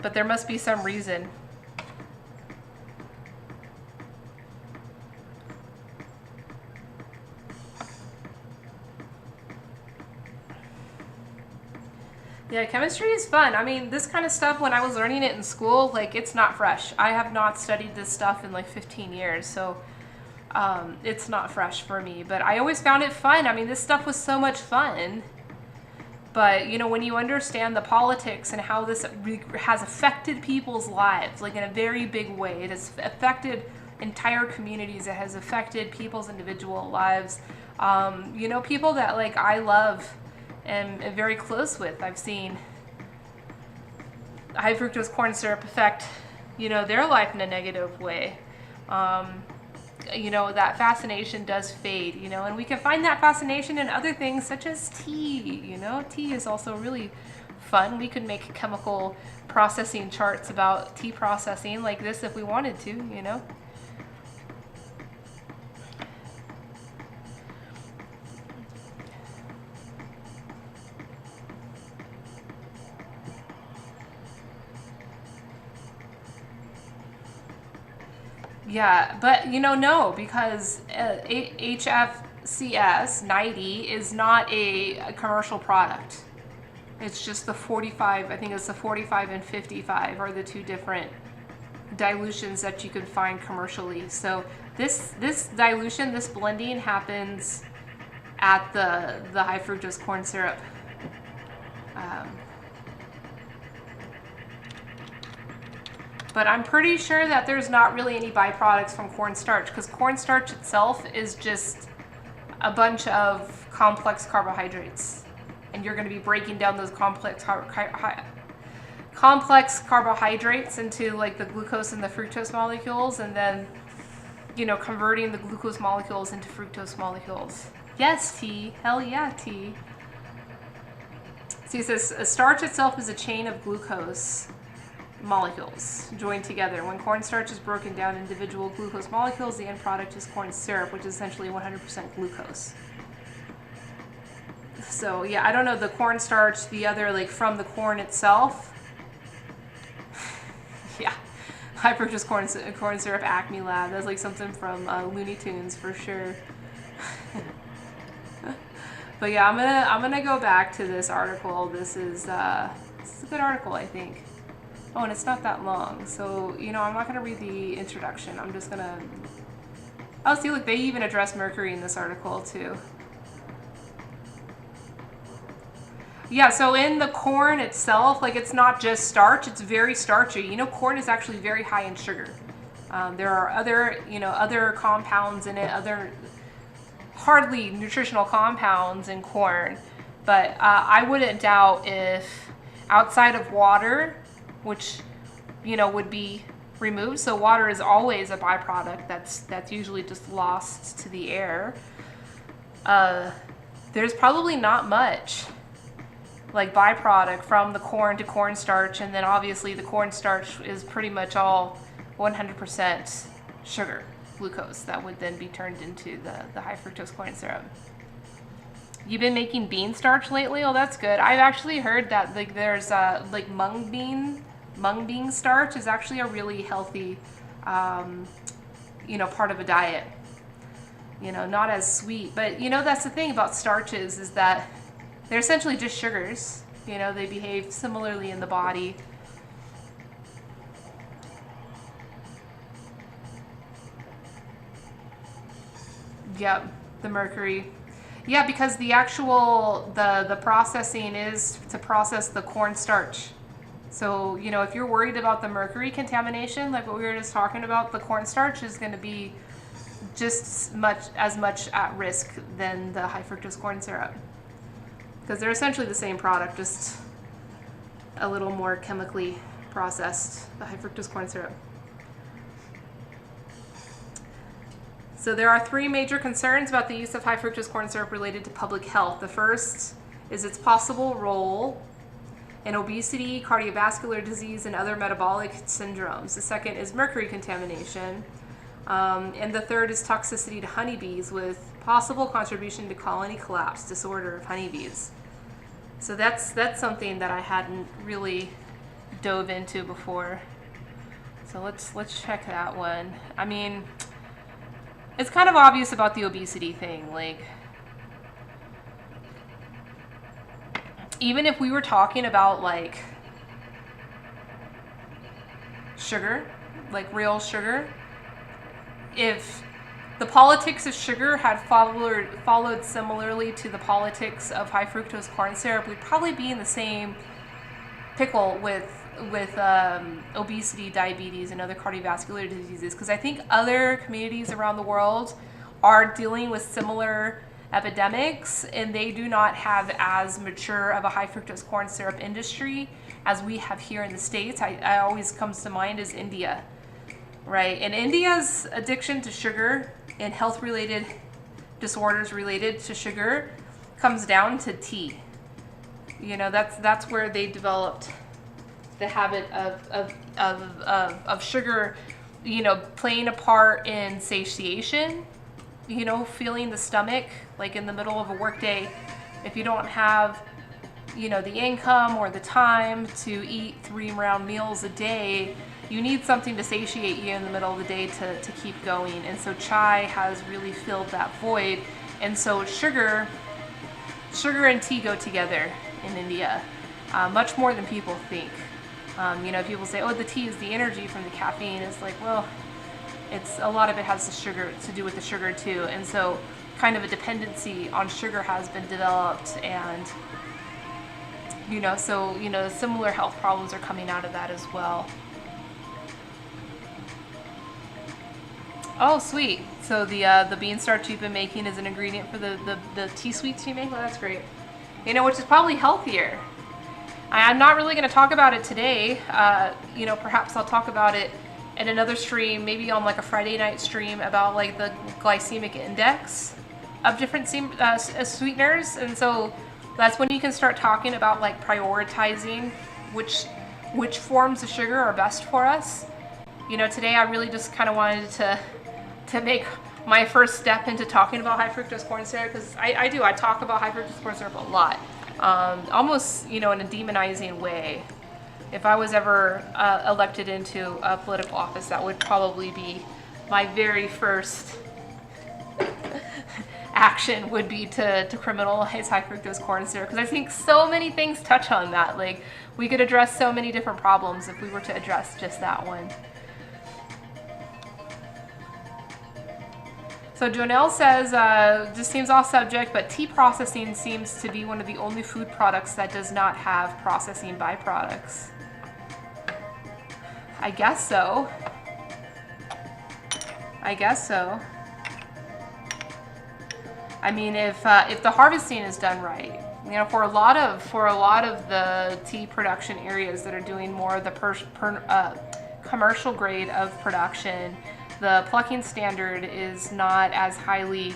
but there must be some reason. Yeah, chemistry is fun. I mean, this kind of stuff, when I was learning it in school, like, it's not fresh. I have not studied this stuff in like 15 years, so it's not fresh for me. But I always found it fun. I mean, this stuff was so much fun. But, you know, when you understand the politics and how this has affected people's lives, like in a very big way, it has affected entire communities, it has affected people's individual lives. You know, people that like I love and am very close with, I've seen high fructose corn syrup affect, you know, their life in a negative way. You know, that fascination does fade, you know, and we can find that fascination in other things such as tea. You know, tea is also really fun. We could make chemical processing charts about tea processing like this if we wanted to, you know. Yeah, but no, because HFCS 90 is not a commercial product. It's just the 45, I think it's the 45 and 55 are the two different dilutions that you can find commercially. So this dilution, this blending happens at the high fructose corn syrup. But I'm pretty sure that there's not really any byproducts from cornstarch, because cornstarch itself is just a bunch of complex carbohydrates. And you're going to be breaking down those complex carbohydrates into like the glucose and the fructose molecules, and then converting the glucose molecules into fructose molecules. Yes, T. Hell yeah, T. See, it says starch itself is a chain of glucose molecules joined together. When cornstarch is broken down individual glucose molecules, the end product is corn syrup, which is essentially 100% glucose. So yeah, I don't know the cornstarch, the other like from the corn itself. Yeah, high fructose corn syrup Acme Lab. That's like something from Looney Tunes for sure. But yeah, I'm gonna go back to this article. This is a good article, I think. Oh, and it's not that long, so I'm not gonna read the introduction. I'm just gonna. Oh, see, look, they even address mercury in this article too. Yeah, so in the corn itself, like it's not just starch; it's very starchy. Corn is actually very high in sugar. There are other compounds in it, other hardly nutritional compounds in corn, but I wouldn't doubt if outside of water, which would be removed, so water is always a byproduct that's usually just lost to the air. There's probably not much like byproduct from the corn to cornstarch, and then obviously the cornstarch is pretty much all 100% sugar, glucose, that would then be turned into the high fructose corn syrup. You've been making bean starch lately? Oh, that's good. I've actually heard that like there's like mung bean starch is actually a really healthy part of a diet. Not as sweet, but that's the thing about starches is that they're essentially just sugars. They behave similarly in the body. Yep, the mercury. Yeah, because the actual the processing is to process the cornstarch. So, if you're worried about the mercury contamination, like what we were just talking about, the cornstarch is going to be just as much at risk than the high fructose corn syrup. Because they're essentially the same product, just a little more chemically processed, the high fructose corn syrup. So there are three major concerns about the use of high fructose corn syrup related to public health. The first is its possible role in obesity, cardiovascular disease, and other metabolic syndromes. The second is mercury contamination. And the third is toxicity to honeybees with possible contribution to colony collapse disorder of honeybees. So that's something that I hadn't really dove into before. So let's check that one. I mean, it's kind of obvious about the obesity thing. Like, even if we were talking about like sugar, like real sugar, if the politics of sugar had followed similarly to the politics of high fructose corn syrup, we'd probably be in the same pickle with obesity, diabetes, and other cardiovascular diseases. Because I think other communities around the world are dealing with similar epidemics, and they do not have as mature of a high fructose corn syrup industry as we have here in the States. I always comes to mind is India. Right, and India's addiction to sugar and health-related disorders related to sugar comes down to tea. That's where they developed the habit of sugar, playing a part in satiation. Feeling the stomach, like in the middle of a workday, if you don't have, the income or the time to eat 3 round meals a day, you need something to satiate you in the middle of the day to keep going. And so chai has really filled that void. And so sugar and tea go together in India, much more than people think. You know, people say, oh, the tea is the energy from the caffeine. It's like, well, it's a lot of it has the sugar to do with the sugar too. And so kind of a dependency on sugar has been developed, and you know, so you know, similar health problems are coming out of that as well. Oh, sweet. So the bean starch you've been making is an ingredient for the tea sweets you make? Well, that's great. You know, which is probably healthier. I'm not really going to talk about it today. You know, perhaps I'll talk about it in another stream, maybe on like a Friday night stream, about like the glycemic index of different sweeteners. And so that's when you can start talking about like prioritizing which forms of sugar are best for us. You know, today I really just kind of wanted to make my first step into talking about high fructose corn syrup, because I talk about high fructose corn syrup a lot, almost, you know, in a demonizing way. If I was ever elected into a political office, that would probably be my very first action, would be to criminalize high fructose corn syrup, because I think so many things touch on that. Like, we could address so many different problems if we were to address just that one. So Jonelle says, this seems off subject, but tea processing seems to be one of the only food products that does not have processing byproducts. I guess so. I guess so. I mean, if the harvesting is done right, you know, for a lot of the tea production areas that are doing more of the commercial grade of production, the plucking standard is not as highly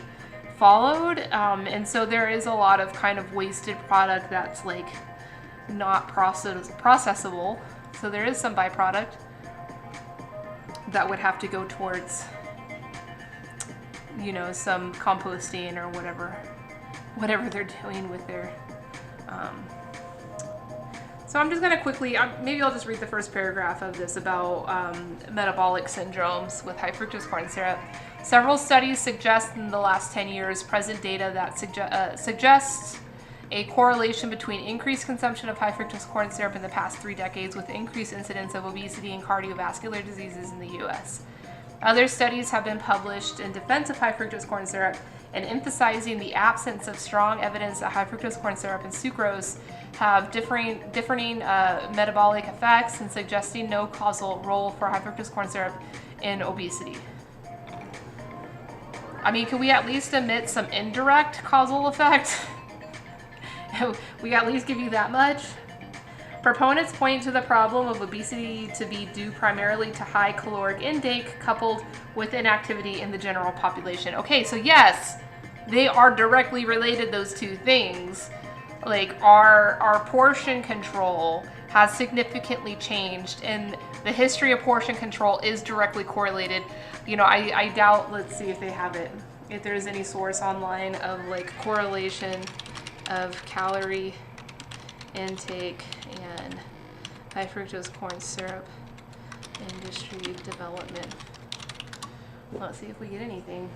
followed, and so there is a lot of kind of wasted product that's like not processable. So there is some byproduct that would have to go towards, you know, some composting or whatever they're doing with their. So I'm just going to quickly, maybe I'll just read the first paragraph of this about metabolic syndromes with high fructose corn syrup. Several studies suggest in the last 10 years present data that suggests a correlation between increased consumption of high fructose corn syrup in the past 3 decades with increased incidence of obesity and cardiovascular diseases in the U.S. Other studies have been published in defense of high fructose corn syrup and emphasizing the absence of strong evidence that high fructose corn syrup and sucrose have differing metabolic effects, and suggesting no causal role for high fructose corn syrup in obesity. I mean, can we at least admit some indirect causal effect? We at least give you that much? Proponents point to the problem of obesity to be due primarily to high caloric intake coupled with inactivity in the general population. Okay, so yes, they are directly related, those two things. Like, our portion control has significantly changed, and the history of portion control is directly correlated. You know, I doubt, let's see if they have it, if there's any source online of like correlation of calorie intake and high fructose corn syrup industry development. Let's see if we get anything.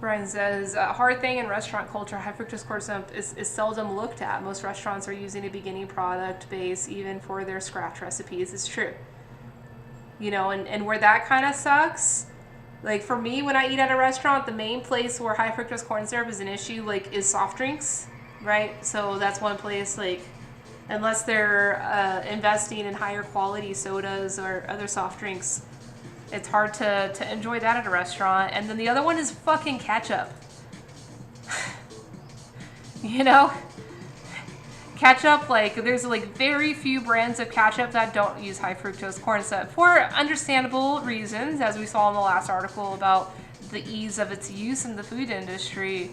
Brian says, hard thing in restaurant culture, high fructose corn syrup is seldom looked at. Most restaurants are using a beginning product base even for their scratch recipes. It's true. You know, and where that kind of sucks, like for me, when I eat at a restaurant, the main place where high fructose corn syrup is an issue, like, is soft drinks, right? So that's one place, like, unless they're investing in higher quality sodas or other soft drinks, it's hard to enjoy that at a restaurant. And then the other one is fucking ketchup. You know? Ketchup, like, there's like very few brands of ketchup that don't use high fructose corn syrup for understandable reasons, as we saw in the last article about the ease of its use in the food industry.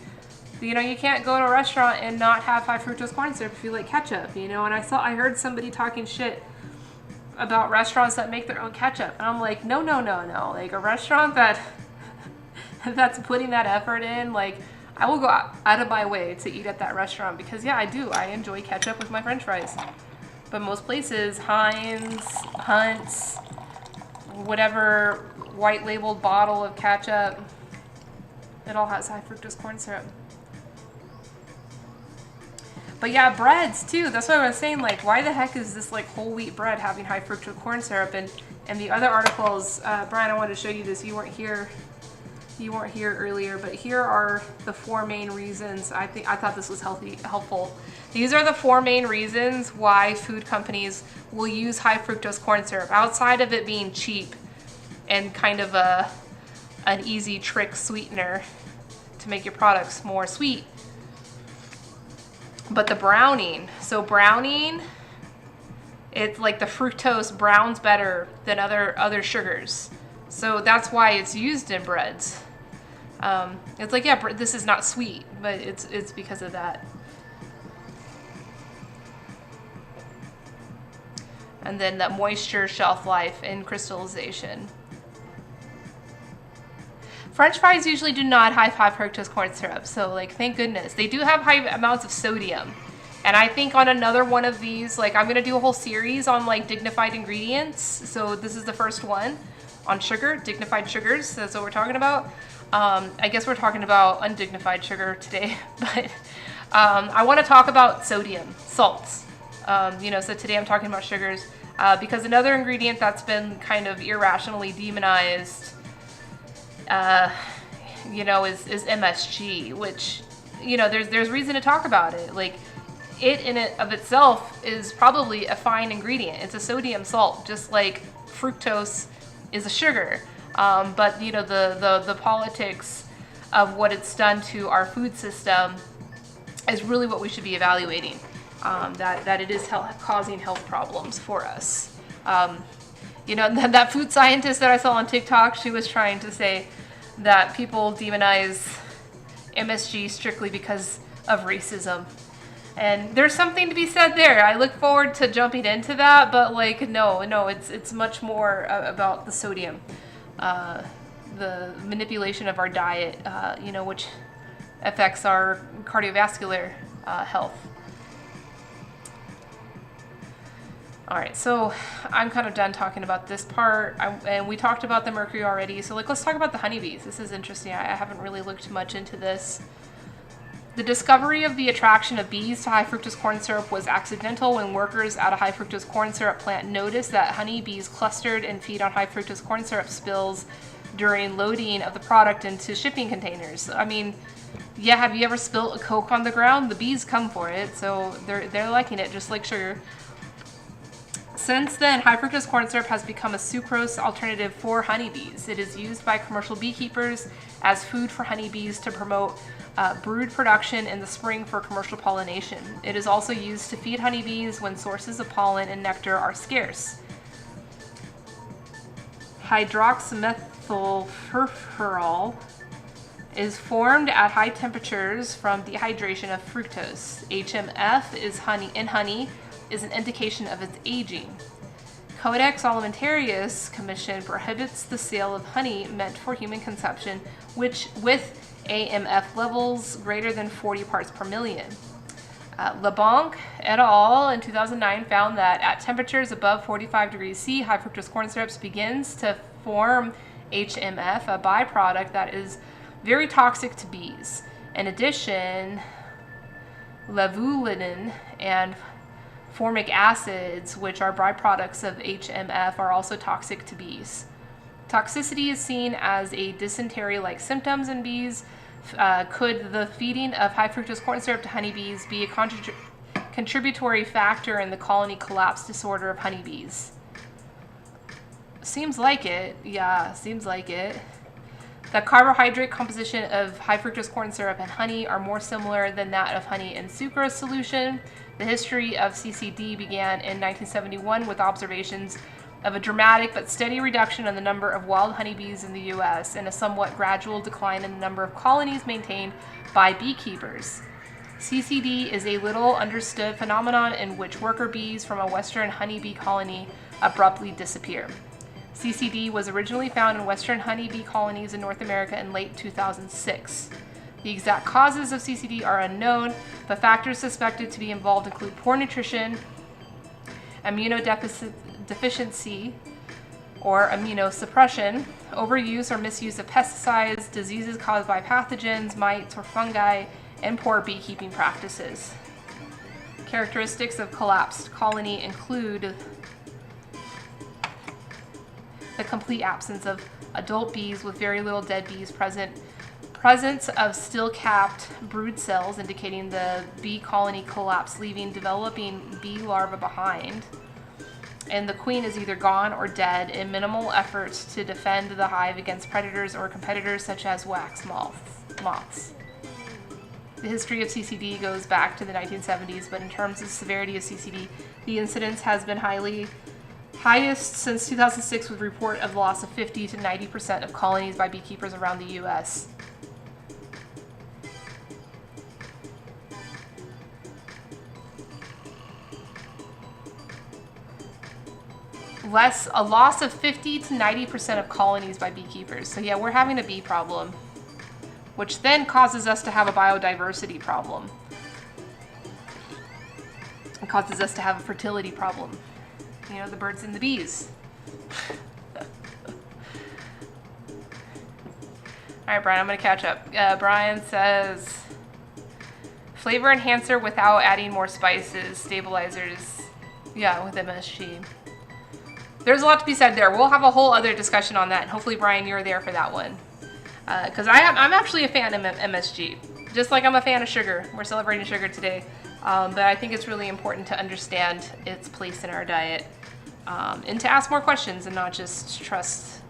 You know, you can't go to a restaurant and not have high fructose corn syrup if you like ketchup, you know? And I heard somebody talking shit about restaurants that make their own ketchup. And I'm like, no. Like a restaurant that's putting that effort in, like I will go out of my way to eat at that restaurant because yeah, I do. I enjoy ketchup with my French fries. But most places, Heinz, Hunt's, whatever white labeled bottle of ketchup, it all has high fructose corn syrup. But yeah, breads too. That's what I was saying. Like, why the heck is this like whole wheat bread having high fructose corn syrup? And the other articles, Brian, I wanted to show you this. You weren't here earlier, but here are the 4 main reasons. I thought this was helpful. These are the 4 main reasons why food companies will use high fructose corn syrup outside of it being cheap and kind of an easy trick sweetener to make your products more sweet. But the browning, it's like the fructose browns better than other sugars. So that's why it's used in breads. It's like, yeah, this is not sweet, but it's because of that. And then that moisture, shelf life, and crystallization. French fries usually do not have high fructose corn syrup, so like thank goodness. They do have high amounts of sodium. And I think on another one of these, like I'm gonna do a whole series on like dignified ingredients. So this is the first one on sugar, dignified sugars, that's what we're talking about. I guess we're talking about undignified sugar today, but I wanna talk about sodium, salts. So today I'm talking about sugars because another ingredient that's been kind of irrationally demonized is MSG, which, there's reason to talk about it. Like, it in it of itself is probably a fine ingredient. It's a sodium salt, just like fructose is a sugar. But the politics of what it's done to our food system is really what we should be evaluating. That it is causing health problems for us. That food scientist that I saw on TikTok, she was trying to say that people demonize MSG strictly because of racism. And there's something to be said there. I look forward to jumping into that, but like, no, it's much more about the sodium, the manipulation of our diet, which affects our cardiovascular health. All right, so I'm kind of done talking about this part, and we talked about the mercury already, so let's talk about the honeybees. This is interesting. I haven't really looked much into this. The discovery of the attraction of bees to high fructose corn syrup was accidental when workers at a high fructose corn syrup plant noticed that honeybees clustered and feed on high fructose corn syrup spills during loading of the product into shipping containers. I mean, yeah, have you ever spilled a Coke on the ground? The bees come for it, so they're liking it just like sugar. Since then, high fructose corn syrup has become a sucrose alternative for honeybees. It is used by commercial beekeepers as food for honeybees to promote brood production in the spring for commercial pollination. It is also used to feed honeybees when sources of pollen and nectar are scarce. Hydroxymethylfurfural is formed at high temperatures from dehydration of fructose. HMF is honey is an indication of its aging. Codex Alimentarius Commission prohibits the sale of honey meant for human consumption, which with AMF levels greater than 40 parts per million. LeBlanc et al. In 2009 found that at temperatures above 45 degrees C, high fructose corn syrup begins to form HMF, a byproduct that is very toxic to bees. In addition, levulinin and formic acids, which are byproducts of HMF, are also toxic to bees. Toxicity is seen as a dysentery-like symptoms in bees. Could the feeding of high fructose corn syrup to honeybees be a contributory factor in the colony collapse disorder of honeybees? Seems like it. Yeah, seems like it. The carbohydrate composition of high fructose corn syrup and honey are more similar than that of honey and sucrose solution. The history of CCD began in 1971 with observations of a dramatic but steady reduction in the number of wild honeybees in the U.S. and a somewhat gradual decline in the number of colonies maintained by beekeepers. CCD is a little understood phenomenon in which worker bees from a western honeybee colony abruptly disappear. CCD was originally found in western honeybee colonies in North America in late 2006. The exact causes of CCD are unknown, but factors suspected to be involved include poor nutrition, immunodeficiency or immunosuppression, overuse or misuse of pesticides, diseases caused by pathogens, mites, or fungi, and poor beekeeping practices. Characteristics of collapsed colony include the complete absence of adult bees with very little dead bees present, presence of still-capped brood cells indicating the bee colony collapse, leaving developing bee larvae behind, and the queen is either gone or dead, and minimal efforts to defend the hive against predators or competitors such as wax moths. The history of CCD goes back to the 1970s, but in terms of severity of CCD, the incidence has been highest since 2006, with a report of loss of 50 to 90% of colonies by beekeepers around the U.S. A loss of 50 to 90% of colonies by beekeepers. So yeah, we're having a bee problem, which then causes us to have a biodiversity problem. It causes us to have a fertility problem. You know, the birds and the bees. All right, Brian, I'm gonna catch up. Brian says, flavor enhancer without adding more spices, stabilizers. Yeah, with MSG. There's a lot to be said there. We'll have a whole other discussion on that. And hopefully, Brian, you're there for that one. Because I'm actually a fan of MSG. Just like I'm a fan of sugar. We're celebrating sugar today. But I think it's really important to understand its place in our diet. And to ask more questions and not just trust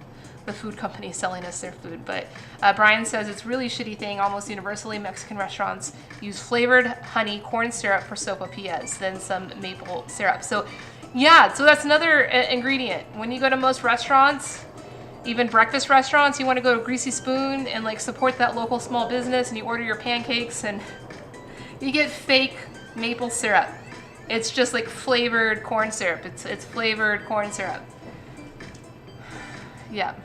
the food company selling us their food. But Brian says it's a really shitty thing. Almost universally, Mexican restaurants use flavored honey corn syrup for sopapillas, then some maple syrup. So yeah, so that's another ingredient. When you go to most restaurants, even breakfast restaurants, you want to go to Greasy Spoon and like support that local small business, and you order your pancakes and you get fake maple syrup. It's just like flavored corn syrup. It's flavored corn syrup. Yeah.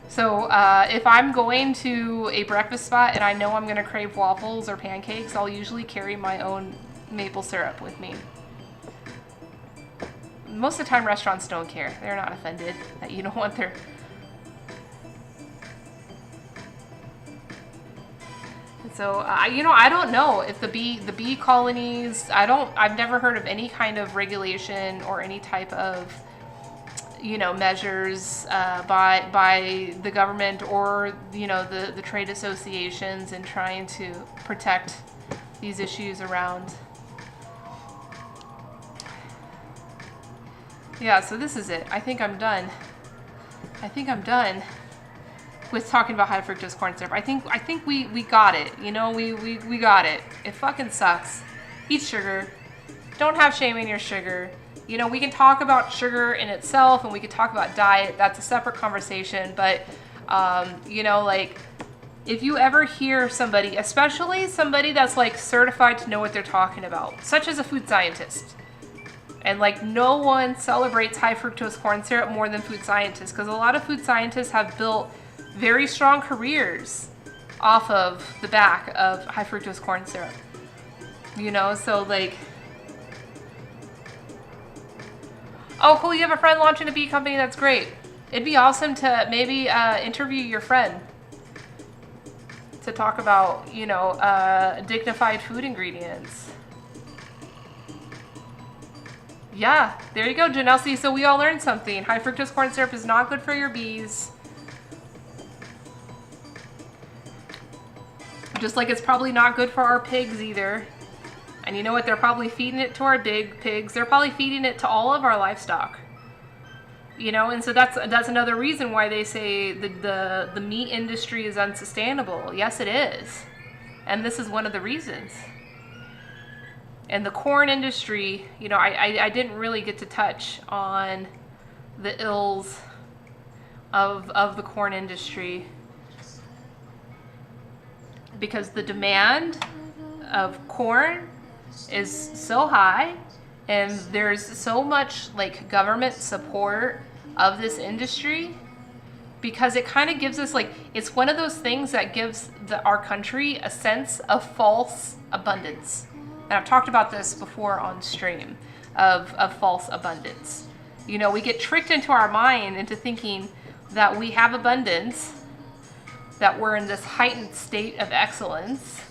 So if I'm going to a breakfast spot and I know I'm going to crave waffles or pancakes, I'll usually carry my own maple syrup with me. Most of the time, restaurants don't care. They're not offended that you don't want their... So, you know, I don't know if the bee colonies, I've never heard of any kind of regulation or any type of, you know, measures by the government or, you know, the trade associations in trying to protect these issues around. Yeah, so this is it. I think I'm done with talking about high fructose corn syrup. I think we got it. You know, we got it. It fucking sucks. Eat sugar. Don't have shame in your sugar. You know, we can talk about sugar in itself and we can talk about diet. That's a separate conversation. But, you know, like, if you ever hear somebody, especially somebody that's like certified to know what they're talking about, such as a food scientist, and like no one celebrates high fructose corn syrup more than food scientists, because a lot of food scientists have built very strong careers off of the back of high fructose corn syrup. You know, so like, oh cool, you have a friend launching a bee company, that's great. It'd be awesome to maybe interview your friend to talk about, you know, dignified food ingredients. Yeah, there you go, Janelle. See, so we all learned something. High fructose corn syrup is not good for your bees. Just like it's probably not good for our pigs either. And you know what? They're probably feeding it to our big pigs. They're probably feeding it to all of our livestock. You know, and so that's another reason why they say the meat industry is unsustainable. Yes, it is. And this is one of the reasons. And the corn industry, you know, I didn't really get to touch on the ills of the corn industry, because the demand of corn is so high And there's so much like government support of this industry because it kind of gives us like, it's one of those things that gives our country a sense of false abundance. And I've talked about this before on stream of false abundance. You know, we get tricked into our mind into thinking that we have abundance, that we're in this heightened state of excellence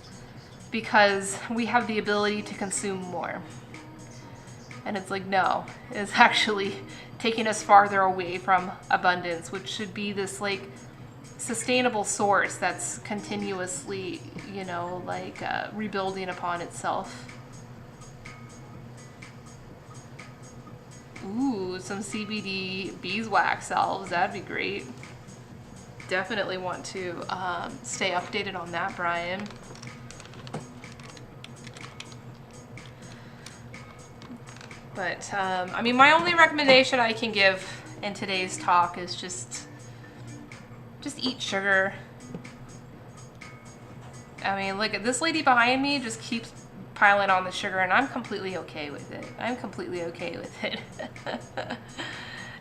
because we have the ability to consume more. And it's like, no, it's actually taking us farther away from abundance, which should be this like sustainable source that's continuously, you know, like rebuilding upon itself. Ooh, some CBD beeswax salves, that'd be great. Definitely want to stay updated on that, Brian. But, I mean, my only recommendation I can give in today's talk is just eat sugar. I mean, look, this lady behind me just keeps piling on the sugar, and I'm completely okay with it. I'm completely okay with it.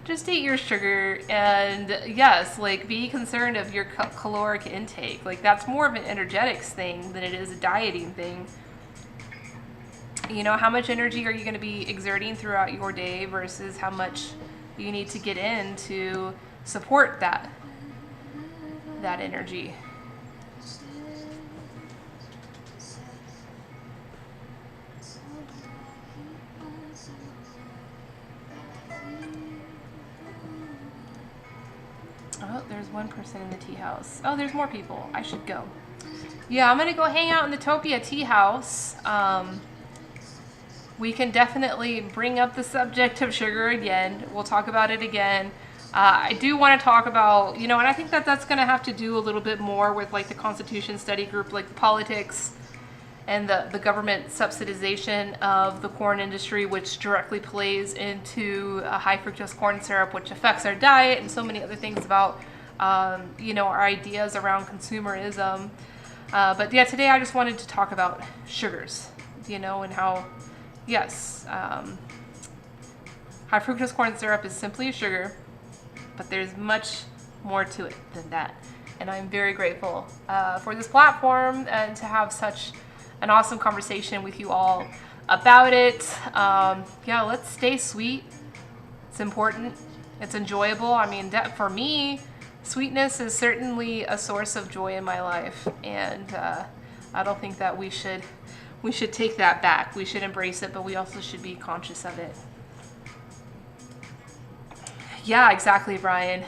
Just eat your sugar, and yes, like, be concerned of your caloric intake. Like, that's more of an energetics thing than it is a dieting thing. You know, how much energy are you going to be exerting throughout your day versus how much you need to get in to support that energy. Oh, there's one person in the tea house. Oh, there's more people. I should go. Yeah, I'm going to go hang out in the Topia tea house. We can definitely bring up the subject of sugar again. We'll talk about it again. I do want to talk about, you know, and I think that that's going to have to do a little bit more with like the Constitution Study Group, like the politics and the government subsidization of the corn industry, which directly plays into high fructose corn syrup, which affects our diet and so many other things about, you know, our ideas around consumerism. But yeah, today I just wanted to talk about sugars, you know, and how, yes, high fructose corn syrup is simply a sugar, but there's much more to it than that. And I'm very grateful for this platform and to have such an awesome conversation with you all about it. Yeah, let's stay sweet. It's important. It's enjoyable. I mean, for me, sweetness is certainly a source of joy in my life. And I don't think that we should take that back. We should embrace it, but we also should be conscious of it. Yeah, exactly, Brian.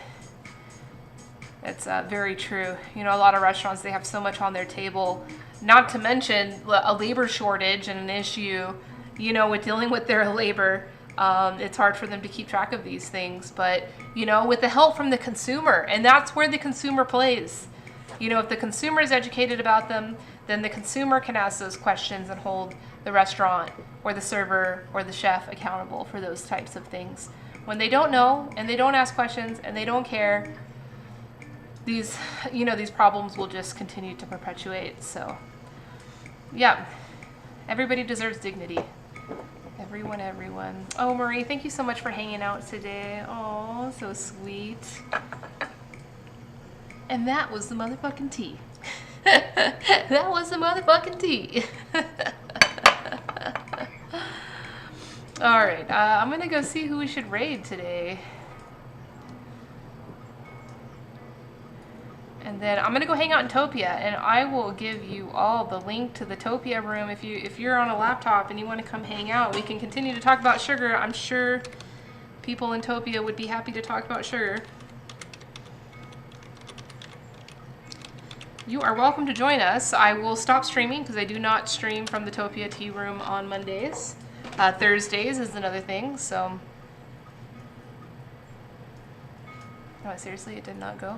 It's very true. You know, a lot of restaurants, they have so much on their table, not to mention a labor shortage and an issue, you know, with dealing with their labor. It's hard for them to keep track of these things, but, you know, with the help from the consumer, and that's where the consumer plays. You know, if the consumer is educated about them, then the consumer can ask those questions and hold the restaurant or the server or the chef accountable for those types of things. When they don't know and they don't ask questions and they don't care, these, you know, these problems will just continue to perpetuate. So, yeah, everybody deserves dignity. Everyone. Oh, Marie, thank you so much for hanging out today. Oh, so sweet. And that was the motherfucking tea. That was the motherfucking tea. All right, I'm gonna go see who we should raid today. And then I'm gonna go hang out in Topia, and I will give you all the link to the Topia room. If you're on a laptop and you want to come hang out, we can continue to talk about sugar. I'm sure people in Topia would be happy to talk about sugar. You are welcome to join us. I will stop streaming because I do not stream from the Topia tea room on Mondays. Thursdays is another thing, so. No, seriously, it did not go.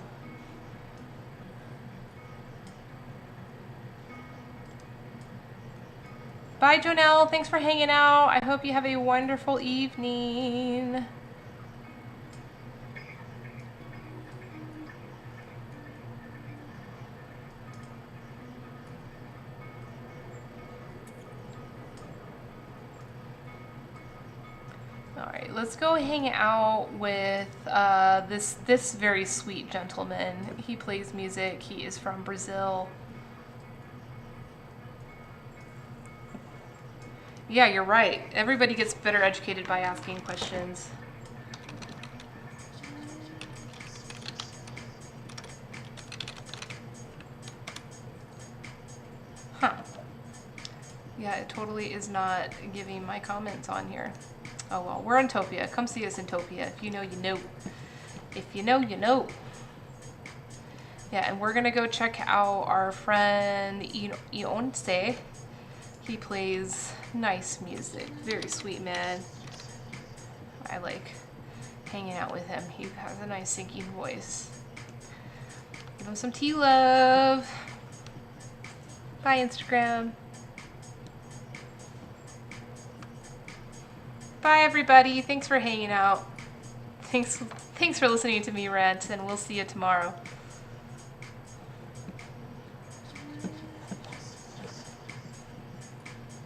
Bye, Jonelle. Thanks for hanging out. I hope you have a wonderful evening. right, let's go hang out with this very sweet gentleman. He plays music. He is from Brazil. Yeah, you're right. Everybody gets better educated by asking questions. Huh. Yeah, it totally is not giving my comments on here. Oh well, we're on Topia. Come see us in Topia. If you know, you know. If you know, you know. Yeah, and we're gonna go check out our friend Ionse. He plays nice music. Very sweet man. I like hanging out with him. He has a nice singing voice. Give him some tea love. Bye, Instagram. Bye, everybody. Thanks for hanging out. Thanks for listening to me rant, and we'll see you tomorrow.